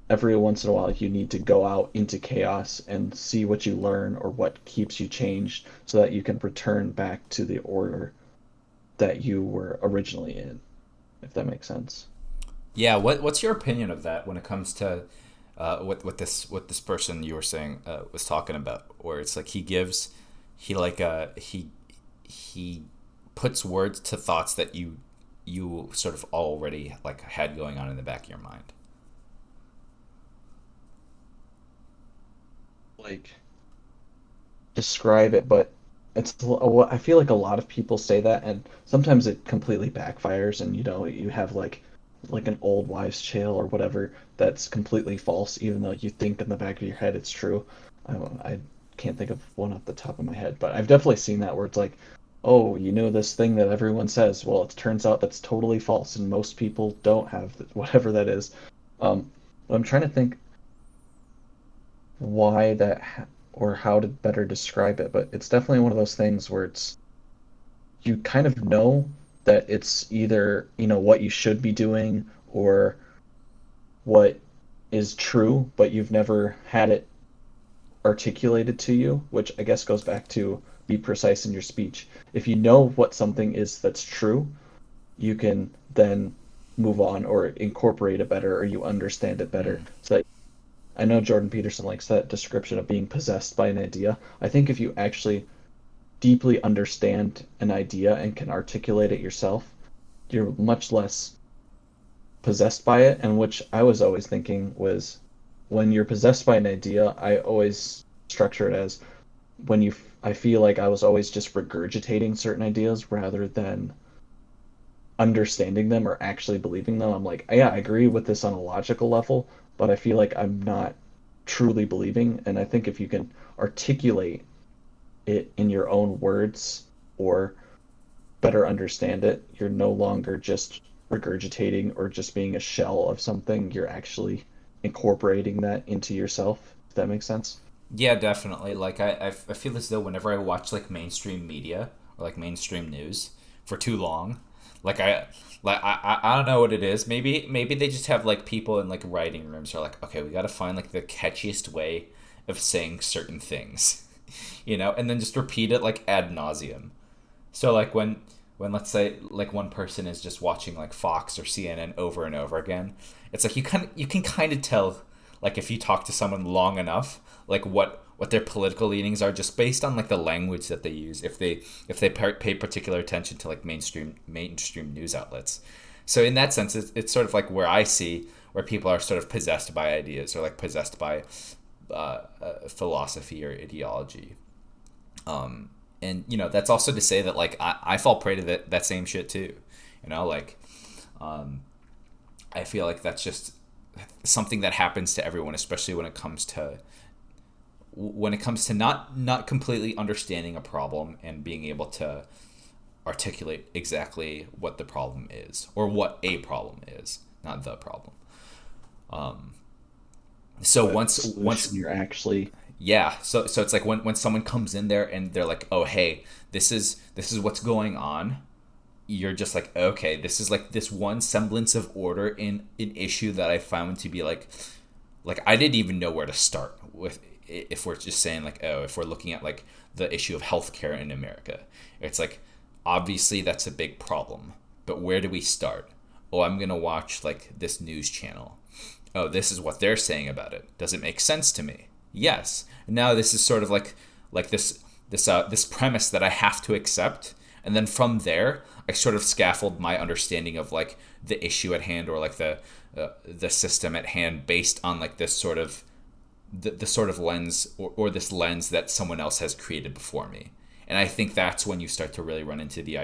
every once in a while you need to go out into chaos and see what you learn or what keeps you changed so that you can return back to the order that you were originally in, if that makes sense. Yeah. What's your opinion of that when it comes to what this person you were saying was talking about, where it's like he puts words to thoughts that you sort of already like had going on in the back of your mind. Like describe it, but I feel like a lot of people say that, and sometimes it completely backfires, and you have like an old wives' tale or whatever that's completely false, even though you think in the back of your head it's true. I can't think of one off the top of my head, but I've definitely seen that where it's like, oh, this thing that everyone says. Well, it turns out that's totally false, and most people don't have whatever that is. But I'm trying to think why or how to better describe it, but it's definitely one of those things where it's you kind of know that it's either what you should be doing or what is true, but you've never had it articulated to you, which I guess goes back to be precise in your speech. If you know what something is that's true, you can then move on or incorporate it better, or you understand it better. Mm. So that I know Jordan Peterson likes that description of being possessed by an idea. I think if you actually deeply understand an idea and can articulate it yourself, you're much less possessed by it. And which I was always thinking was when you're possessed by an idea, I always structure it as I feel like I was always just regurgitating certain ideas rather than understanding them or actually believing them. I'm like, yeah, I agree with this on a logical level, but I feel like I'm not truly believing. And I think if you can articulate it in your own words or better understand it, you're no longer just regurgitating or just being a shell of something. You're actually incorporating that into yourself. If that makes sense. Yeah, definitely. Like I feel as though whenever I watch like mainstream media or like mainstream news for too long, like I don't know what it is. Maybe they just have like people in like writing rooms are like, okay, we got to find like the catchiest way of saying certain things. and then just repeat it like ad nauseum. So like when let's say like one person is just watching like Fox or CNN over and over again, it's like you can kind of tell, like if you talk to someone long enough, like what their political leanings are just based on like the language that they use, if they pay particular attention to like mainstream news outlets. So in that sense, it's sort of like where I see where people are sort of possessed by ideas, or like possessed by philosophy or ideology. And that's also to say that like I fall prey to that same shit too. Like I feel like that's just something that happens to everyone, especially when it comes to not completely understanding a problem and being able to articulate exactly what the problem is, or what a problem is, not the problem. So But once you're actually yeah, so it's like when someone comes in there and they're like, oh hey, this is what's going on, you're just like, okay, this is like this one semblance of order in an issue that I found to be like I didn't even know where to start with, if we're just saying like, oh, if we're looking at like the issue of healthcare in America. It's like, obviously that's a big problem, but where do we start? Oh, I'm gonna watch like this news channel. Oh, this is what they're saying about it. Does it make sense to me? Yes. Now this is sort of like this premise that I have to accept, and then from there I sort of scaffold my understanding of like the issue at hand, or like the system at hand, based on like this sort of the sort of lens, or this lens that someone else has created before me. And I think that's when you start to really run into the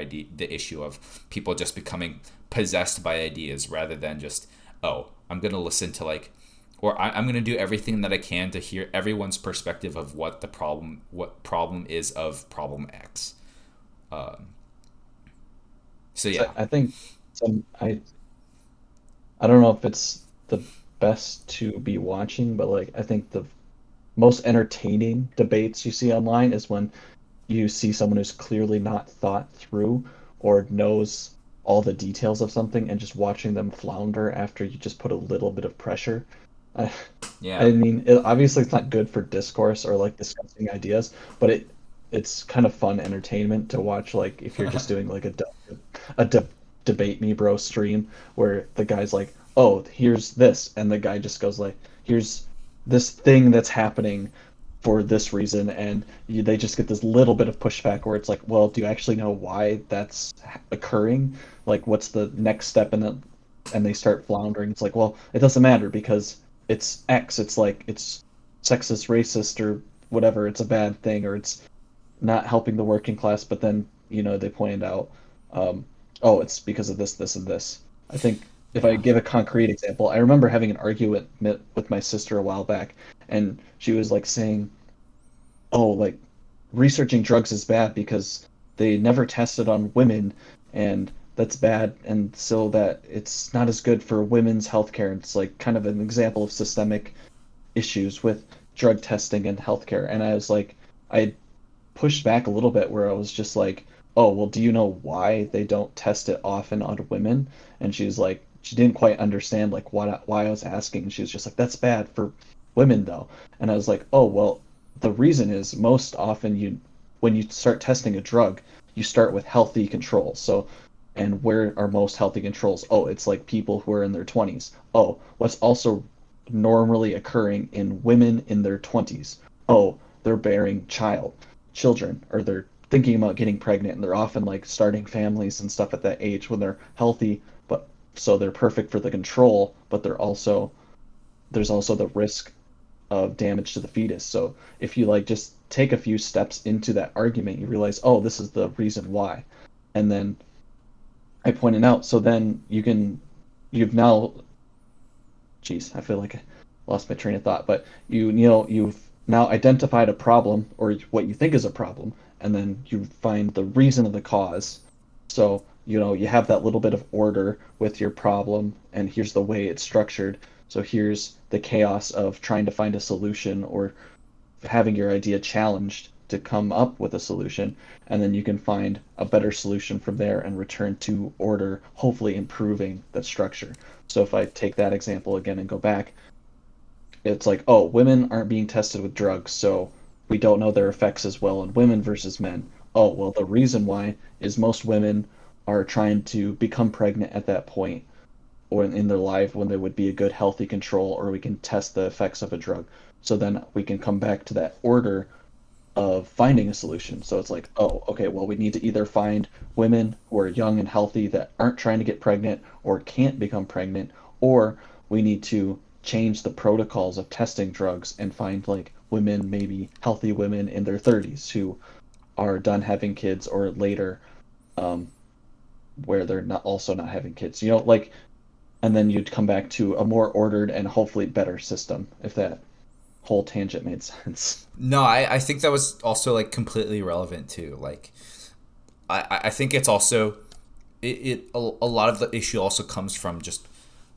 issue of people just becoming possessed by ideas, rather than just, oh, I'm going to listen to like, or I'm going to do everything that I can to hear everyone's perspective of what problem is of problem X. So yeah. I think I don't know if it's the best to be watching, but like I think the most entertaining debates you see online is when you see someone who's clearly not thought through or knows all the details of something, and just watching them flounder after you just put a little bit of pressure. I, Yeah. I mean, obviously it's not good for discourse or like discussing ideas, but it's kind of fun entertainment to watch. Like if you're just doing like a debate me bro stream where the guy's like, oh, here's this, and the guy just goes like, here's this thing that's happening for this reason, and they just get this little bit of pushback where it's like, well, do you actually know why that's occurring? Like, what's the next step? And they start floundering. It's like, well, it doesn't matter because it's X. It's like it's sexist, racist, or whatever. It's a bad thing, or it's not helping the working class. But then they pointed out, oh, it's because of this, this, and this. I think if I Yeah. give a concrete example, I remember having an argument with my sister a while back, and she was like saying, "Oh, like researching drugs is bad because they never tested on women, and that's bad, and so that it's not as good for women's healthcare." It's like kind of an example of systemic issues with drug testing and healthcare. And I was like, I pushed back a little bit where I was just like, "Oh, well, do you know why they don't test it often on women?" And she's like, she didn't quite understand like why I was asking. She was just like, "That's bad for women, though." And I was like, "Oh, well, the reason is most often when you start testing a drug, you start with healthy controls. So, and where are most healthy controls? Oh, it's like people who are in their 20s. Oh, what's also normally occurring in women in their 20s? Oh, they're bearing children, or they're thinking about getting pregnant, and they're often like starting families and stuff at that age when they're healthy, but so they're perfect for the control, but there's also the risk of damage to the fetus. So if you like just take a few steps into that argument, you realize, oh, this is the reason why." And then I pointed out, so then you've now, geez, I feel like I lost my train of thought, but you've now identified a problem, or what you think is a problem, and then you find the reason of the cause. So, you have that little bit of order with your problem, and here's the way it's structured. So here's the chaos of trying to find a solution, or having your idea challenged to come up with a solution, and then you can find a better solution from there and return to order, hopefully improving that structure. So if I take that example again and go back, it's like, oh, women aren't being tested with drugs, so we don't know their effects as well in women versus men. Oh, well, the reason why is most women are trying to become pregnant at that point or in their life when there would be a good healthy control, or we can test the effects of a drug. So then we can come back to that order of finding a solution. So it's like, oh, okay, well, we need to either find women who are young and healthy that aren't trying to get pregnant or can't become pregnant, or we need to change the protocols of testing drugs and find like women, maybe healthy women in their 30s who are done having kids or later, um, where they're not also not having kids. Like, and then you'd come back to a more ordered and hopefully better system, if that whole tangent made sense. No, I think that was also like completely relevant too. Like, I think it's also a lot of the issue also comes from just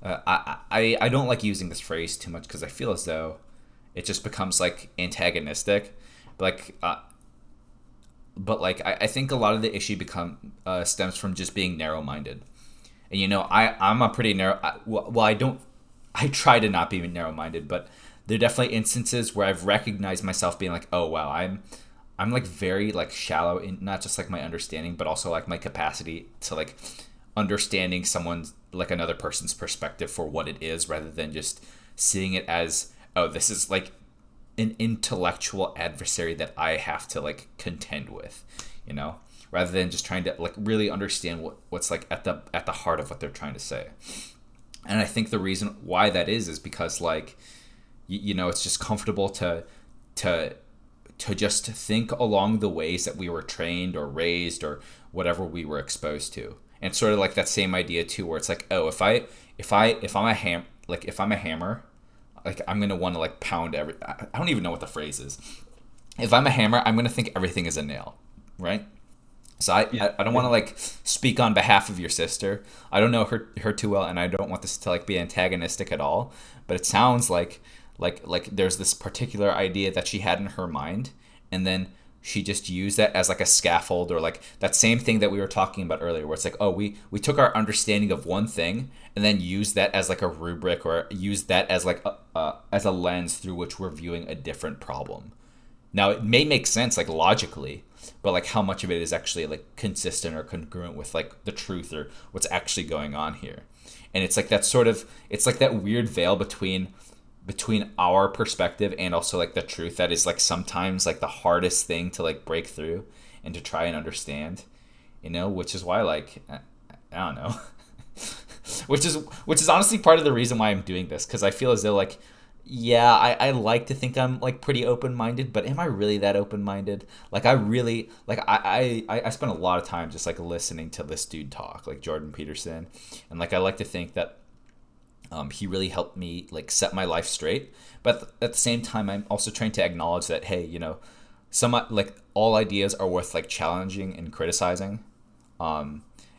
I don't like using this phrase too much because I feel as though it just becomes like antagonistic, like but like I think a lot of the issue stems from just being narrow-minded. And I'm a pretty narrow. Well, I try to not be narrow-minded, but there are definitely instances where I've recognized myself being like, oh wow, I'm like very like shallow in not just like my understanding, but also like my capacity to like understanding someone's like another person's perspective for what it is, rather than just seeing it as, oh, this is like an intellectual adversary that I have to like contend with, rather than just trying to like really understand what's like at the heart of what they're trying to say. And I think the reason why that is because like it's just comfortable to just think along the ways that we were trained or raised or whatever we were exposed to. And sort of like that same idea too, where it's like, oh, if I'm a hammer, like I'm gonna want to like pound I don't even know what the phrase is. If I'm a hammer, I'm gonna think everything is a nail, right? So I don't want to like speak on behalf of your sister. I don't know her too well, and I don't want this to like be antagonistic at all. But it sounds like there's this particular idea that she had in her mind, and then she just used that as like a scaffold, or like that same thing that we were talking about earlier, where it's like, oh, we took our understanding of one thing and then used that as like a rubric, or used that as like as a lens through which we're viewing a different problem. Now it may make sense like logically, but like how much of it is actually like consistent or congruent with like the truth or what's actually going on here. And it's like that it's like that weird veil between our perspective and also like the truth that is like sometimes like the hardest thing to like break through and to try and understand, which is why like I don't know which is honestly part of the reason why I'm doing this, because I feel as though like, yeah, I like to think I'm like pretty open-minded, but am I really that open-minded? Like I really like I spend a lot of time just like listening to this dude talk, like Jordan Peterson, and like I like to think that he really helped me like set my life straight. But at the same time, I'm also trying to acknowledge that, hey, some like all ideas are worth like challenging and criticizing.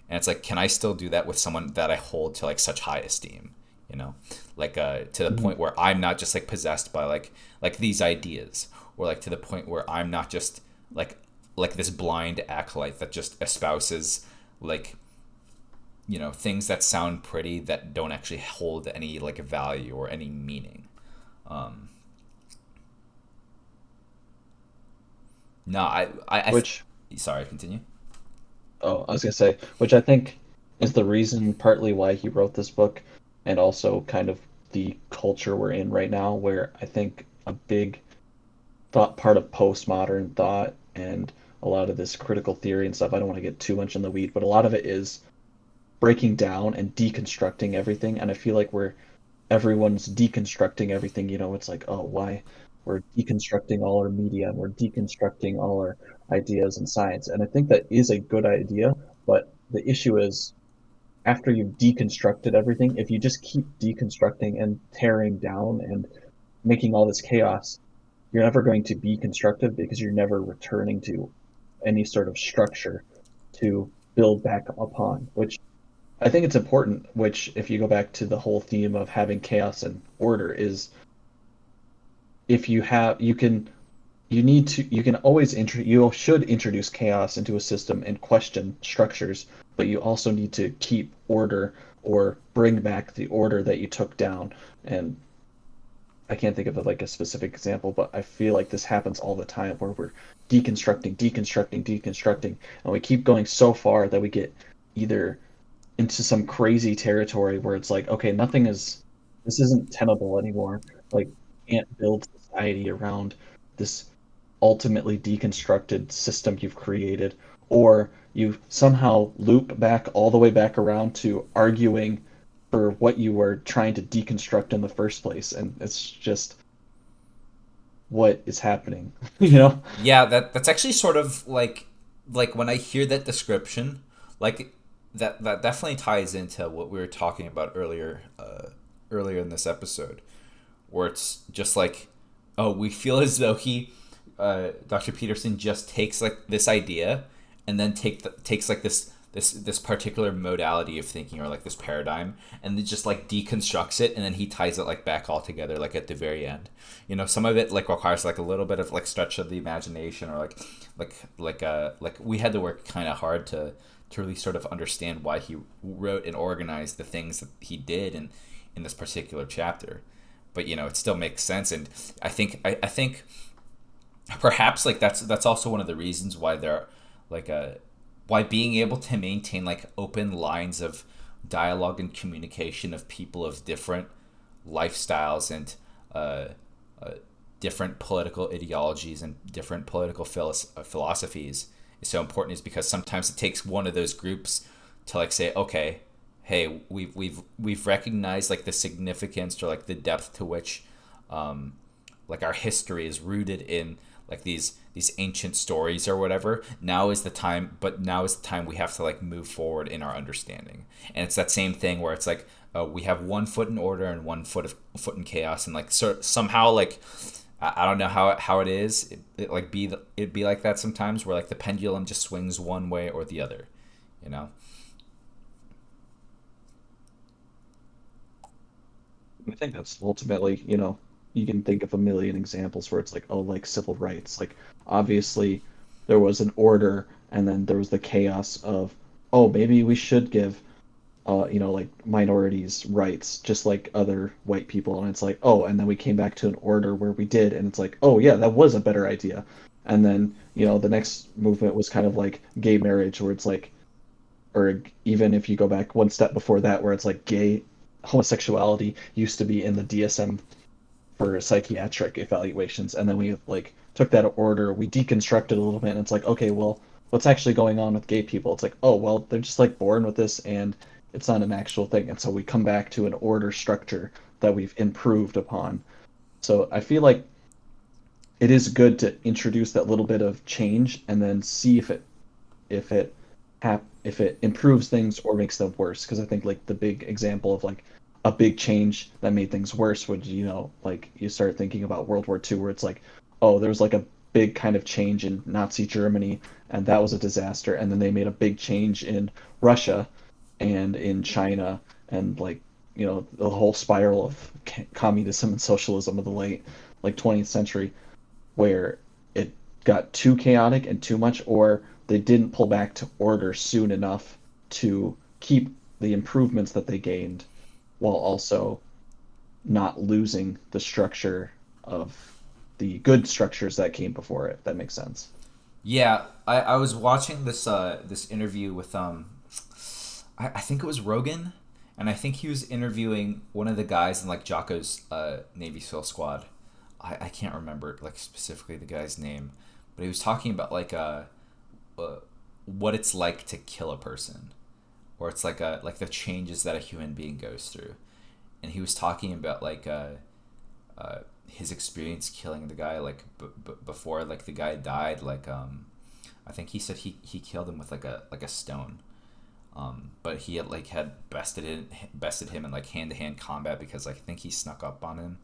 And it's like, can I still do that with someone that I hold to like such high esteem? Like to the point where I'm not just like possessed by like these ideas, or like to the point where I'm not just like this blind acolyte that just espouses like things that sound pretty that don't actually hold any like value or any meaning. No, sorry, continue. Oh, I was gonna say, which I think is the reason partly why he wrote this book, and also kind of the culture we're in right now, where I think a big part of postmodern thought and a lot of this critical theory and stuff, I don't want to get too much in the weed, but a lot of it is breaking down and deconstructing everything. And I feel like everyone's deconstructing everything. It's like, oh, why we're deconstructing all our media and we're deconstructing all our ideas and science. And I think that is a good idea, but the issue is, after you've deconstructed everything, if you just keep deconstructing and tearing down and making all this chaos, you're never going to be constructive, because you're never returning to any sort of structure to build back upon, which I think it's important, which if you go back to the whole theme of having chaos and order, is if you can you should introduce chaos into a system and question structures, but you also need to keep order or bring back the order that you took down. And I can't think of like a specific example, but I feel like this happens all the time where we're deconstructing, and we keep going so far that we get either into some crazy territory where it's like, okay, this isn't tenable anymore. Like, can't build society around this ultimately deconstructed system you've created, or you somehow loop back all the way back around to arguing for what you were trying to deconstruct in the first place, and it's just what is happening, you know? Yeah, that's actually sort of like when I hear that description, like that definitely ties into what we were talking about earlier in this episode, where it's just like, oh, we feel as though Dr. Peterson just takes like this idea and then takes like this particular modality of thinking, or like this paradigm, and then just like deconstructs it, and then he ties it like back all together like at the very end. You know, some of it like requires like a little bit of like stretch of the imagination, or like we had to work kind of hard to really sort of understand why he wrote and organized the things that he did in this particular chapter. But you know, it still makes sense, and I think perhaps like that's also one of the reasons why they're like why being able to maintain like open lines of dialogue and communication of people of different lifestyles and uh, different political ideologies and different political philosophies is so important, is because sometimes it takes one of those groups to like say, okay, hey, we've recognized like the significance, or like the depth to which like our history is rooted in like these ancient stories or whatever. Now is the time, but now is the time we have to like move forward in our understanding. And it's that same thing where it's like, we have 1 foot in order and 1 foot in chaos, and like somehow like I don't know how it is. It'd be like that sometimes, where like the pendulum just swings one way or the other, you know. I think that's ultimately, you can think of a million examples where it's like, oh, like civil rights. Like, obviously, there was an order, and then there was the chaos of, oh, maybe we should give, like minorities rights, just like other white people. And it's like, oh, and then we came back to an order where we did, and it's like, oh, yeah, that was a better idea. And then, the next movement was kind of like gay marriage, where it's like, or even if you go back one step before that, where it's like gay homosexuality used to be in the DSM for psychiatric evaluations, and then we like took that order, we deconstructed a little bit, and it's like, okay, well, what's actually going on with gay people? It's like, oh, well, they're just like born with this, and it's not an actual thing, and so we come back to an order structure that we've improved upon. So I feel like it is good to introduce that little bit of change and then see if it if it improves things or makes them worse. Because I think like the big example of like a big change that made things worse would, like you start thinking about World War II, where it's like, oh, there was like a big kind of change in Nazi Germany, and that was a disaster. And then they made a big change in Russia and in China, and like, the whole spiral of communism and socialism of the late like 20th century, where it got too chaotic and too much, or they didn't pull back to order soon enough to keep the improvements that they gained while also not losing the structure of the good structures that came before it. That makes sense. Yeah, I was watching this interview with I think it was Rogan, and I think he was interviewing one of the guys in like Jocko's Navy SEAL squad. I can't remember like specifically the guy's name, but he was talking about like what it's like to kill a person, or it's like the changes that a human being goes through. And he was talking about like his experience killing the guy, like before like the guy died. Like I think he said he killed him with like a stone. But he had bested him in like hand-to-hand combat, because like, I think he snuck up on him,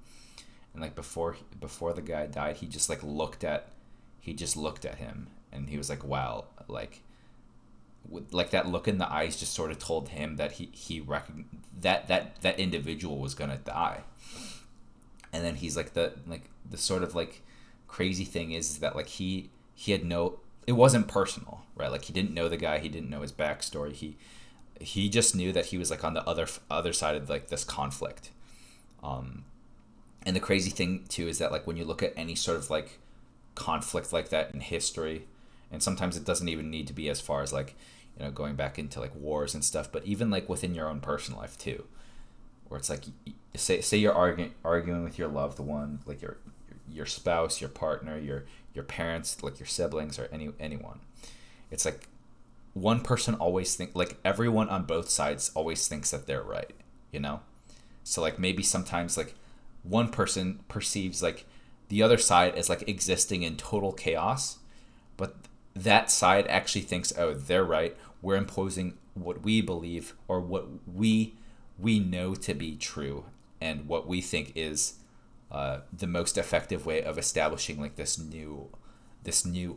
and like before the guy died, he just looked at him, and he was like, wow, like that look in the eyes just sort of told him that he recognized that individual was gonna die. And then he's like, the sort of like crazy thing is that like he had no, it wasn't personal, right? Like, he didn't know the guy, he didn't know his backstory, he just knew that he was like on the other side of like this conflict, And the crazy thing too is that like when you look at any sort of like conflict like that in history, and sometimes it doesn't even need to be as far as like, you know, going back into like wars and stuff, but even like within your own personal life too, where it's like, say you're arguing with your loved one, like your spouse, your partner, your parents, like your siblings, or anyone. It's like one person always think, like everyone on both sides always thinks that they're right, you know? So like maybe sometimes like one person perceives like the other side as like existing in total chaos, but that side actually thinks, oh, they're right. We're imposing what we believe, or what we know to be true, and what we think is the most effective way of establishing like this new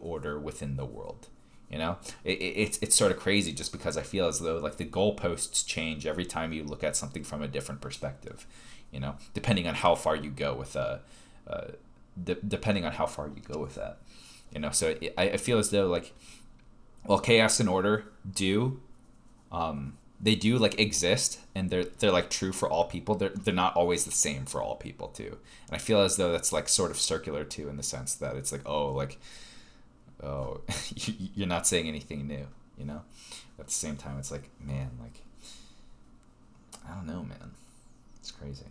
order within the world. You know, it's sort of crazy, just because I feel as though like the goalposts change every time you look at something from a different perspective. You know, depending on how far you go with depending on how far you go with that. You know, so I feel as though like, well, chaos and order do, they do like exist, and they're like true for all people. They're not always the same for all people too. And I feel as though that's like sort of circular too, in the sense that it's like, oh, you're not saying anything new, you know? At the same time, it's like, man, like, I don't know, man. It's crazy.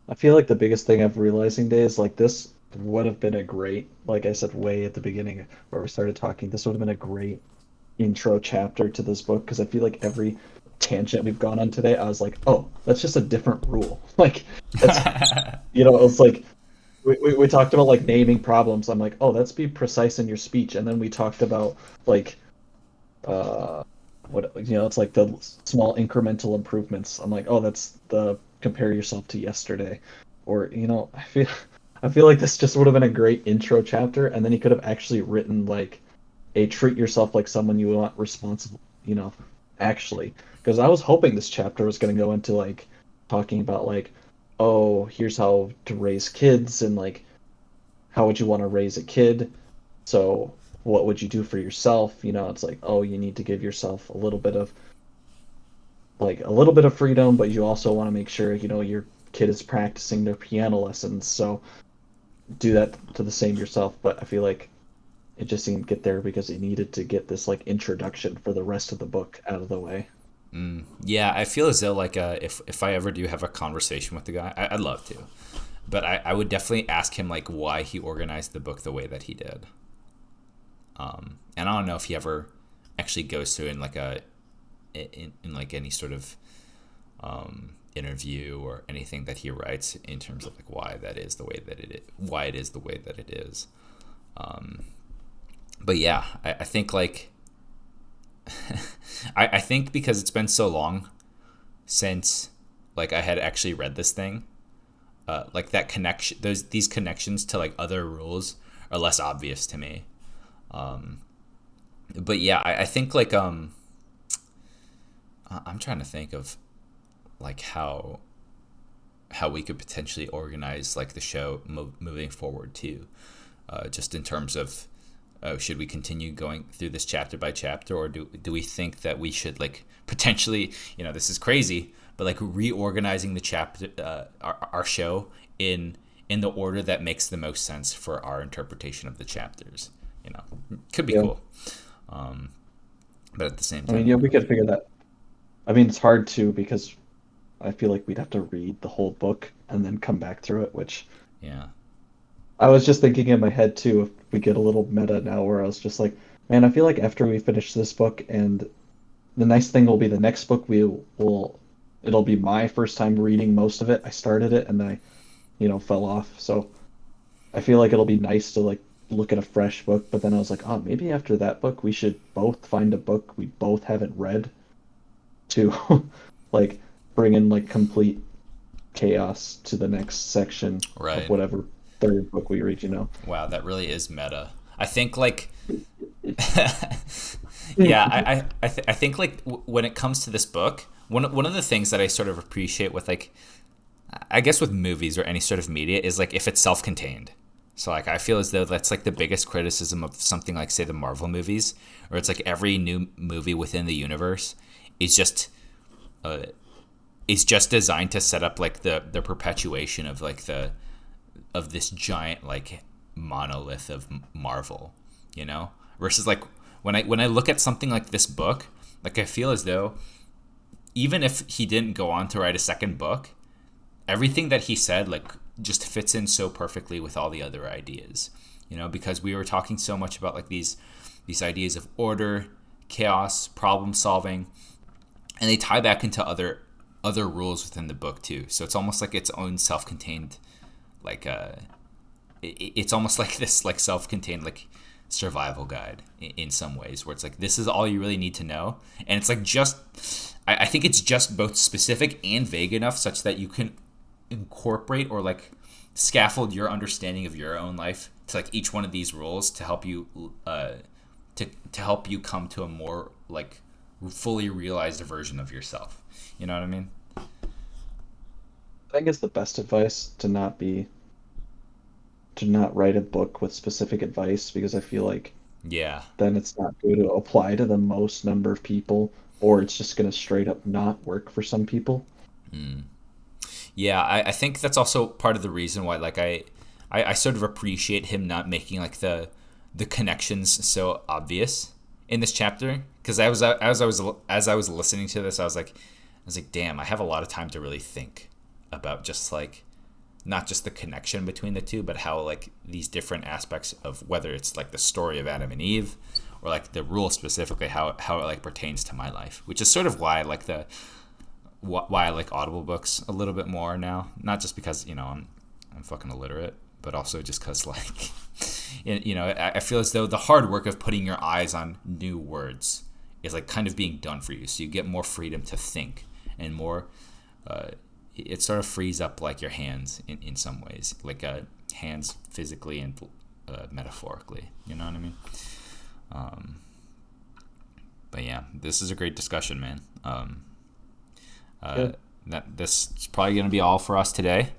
I feel like the biggest thing I'm realizing today is like this would have been a great, like I said way at the beginning where we started talking, this would have been a great intro chapter to this book, because I feel like every tangent we've gone on today, I was like, oh, that's just a different rule. Like, that's, you know, it's like we talked about like naming problems. I'm like, oh, let's be precise in your speech. And then we talked about like what, you know, it's like the small incremental improvements. I'm like, oh, that's the compare yourself to yesterday, or you know, I feel like this just would have been a great intro chapter, and then he could have actually written like a treat yourself like someone you want responsible, you know, actually, because I was hoping this chapter was going to go into like talking about like, oh, here's how to raise kids, and like how would you want to raise a kid, so what would you do for yourself, you know, it's like, oh, you need to give yourself a little bit of freedom, but you also want to make sure, you know, your kid is practicing their piano lessons, so do that to the same yourself. But I feel like it just didn't get there because he needed to get this like introduction for the rest of the book out of the way. Yeah, I feel as though like if I ever do have a conversation with the guy, I'd love to, but I would definitely ask him like why he organized the book the way that he did. And I don't know if he ever actually goes through in like in like any sort of interview or anything that he writes in terms of like why it is the way that it is. But yeah, I think like I think because it's been so long since like I had actually read this thing, like that connection, these connections to like other rules are less obvious to me. But yeah, I think like I'm trying to think of like how we could potentially organize like the show moving forward too, just in terms of should we continue going through this chapter by chapter, or do we think that we should like potentially, you know, this is crazy, but like reorganizing the chapter our show in the order that makes the most sense for our interpretation of the chapters, you know, could be cool. But at the same time, I mean, yeah, we could figure that. I mean, it's hard too because I feel like we'd have to read the whole book and then come back through it, which yeah, I was just thinking in my head too, if we get a little meta now where I was just like, man, I feel like after we finish this book, and the nice thing will be the next book it'll be my first time reading most of it. I started it and I, you know, fell off. So I feel like it'll be nice to like look at a fresh book, but then I was like, oh, maybe after that book we should both find a book we both haven't read to like bring in like complete chaos to the next section right, of whatever third book we read, you know. Wow, that really is meta. I think like yeah, I think like when it comes to this book, one of the things that I sort of appreciate with like, I guess with movies or any sort of media is like if it's self-contained. So like I feel as though that's like the biggest criticism of something like say the Marvel movies, or it's like every new movie within the universe is just is just designed to set up like the perpetuation of like of this giant like monolith of Marvel, you know? Versus like when I look at something like this book, like I feel as though even if he didn't go on to write a second book, everything that he said like just fits in so perfectly with all the other ideas, you know, because we were talking so much about like these ideas of order, chaos, problem solving, and they tie back into other rules within the book too. So it's almost like its own self-contained, like it's almost like this like self-contained like survival guide in some ways, where it's like this is all you really need to know, and it's like just I think it's just both specific and vague enough such that you can incorporate or like scaffold your understanding of your own life to like each one of these rules to help you to help you come to a more like fully realized version of yourself. You know what I mean? I think it's the best advice to not write a book with specific advice, because I feel like Yeah. then it's not going to apply to the most number of people, or it's just going to straight up not work for some people. Yeah, I think that's also part of the reason why like I sort of appreciate him not making like the connections so obvious in this chapter, because as I was listening to this, I was like, damn, I have a lot of time to really think about just like not just the connection between the two, but how like these different aspects of whether it's like the story of Adam and Eve or like the rule specifically, how it like pertains to my life, which is sort of why I like why I like Audible books a little bit more now. Not just because, you know, I'm fucking illiterate, but also just because like, you know, I feel as though the hard work of putting your eyes on new words is like kind of being done for you. So you get more freedom to think and more, it sort of frees up like your hands in some ways, like hands physically and metaphorically, you know what I mean? But yeah, this is a great discussion, man. That this is probably going to be all for us today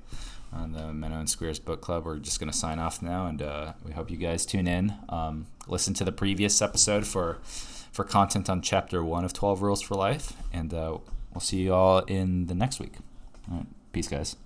on the Menno and Squares Book Club. We're just going to sign off now, and we hope you guys tune in. Listen to the previous episode for content on Chapter 1 of 12 Rules for Life, and we'll see you all in the next week. All right, peace, guys.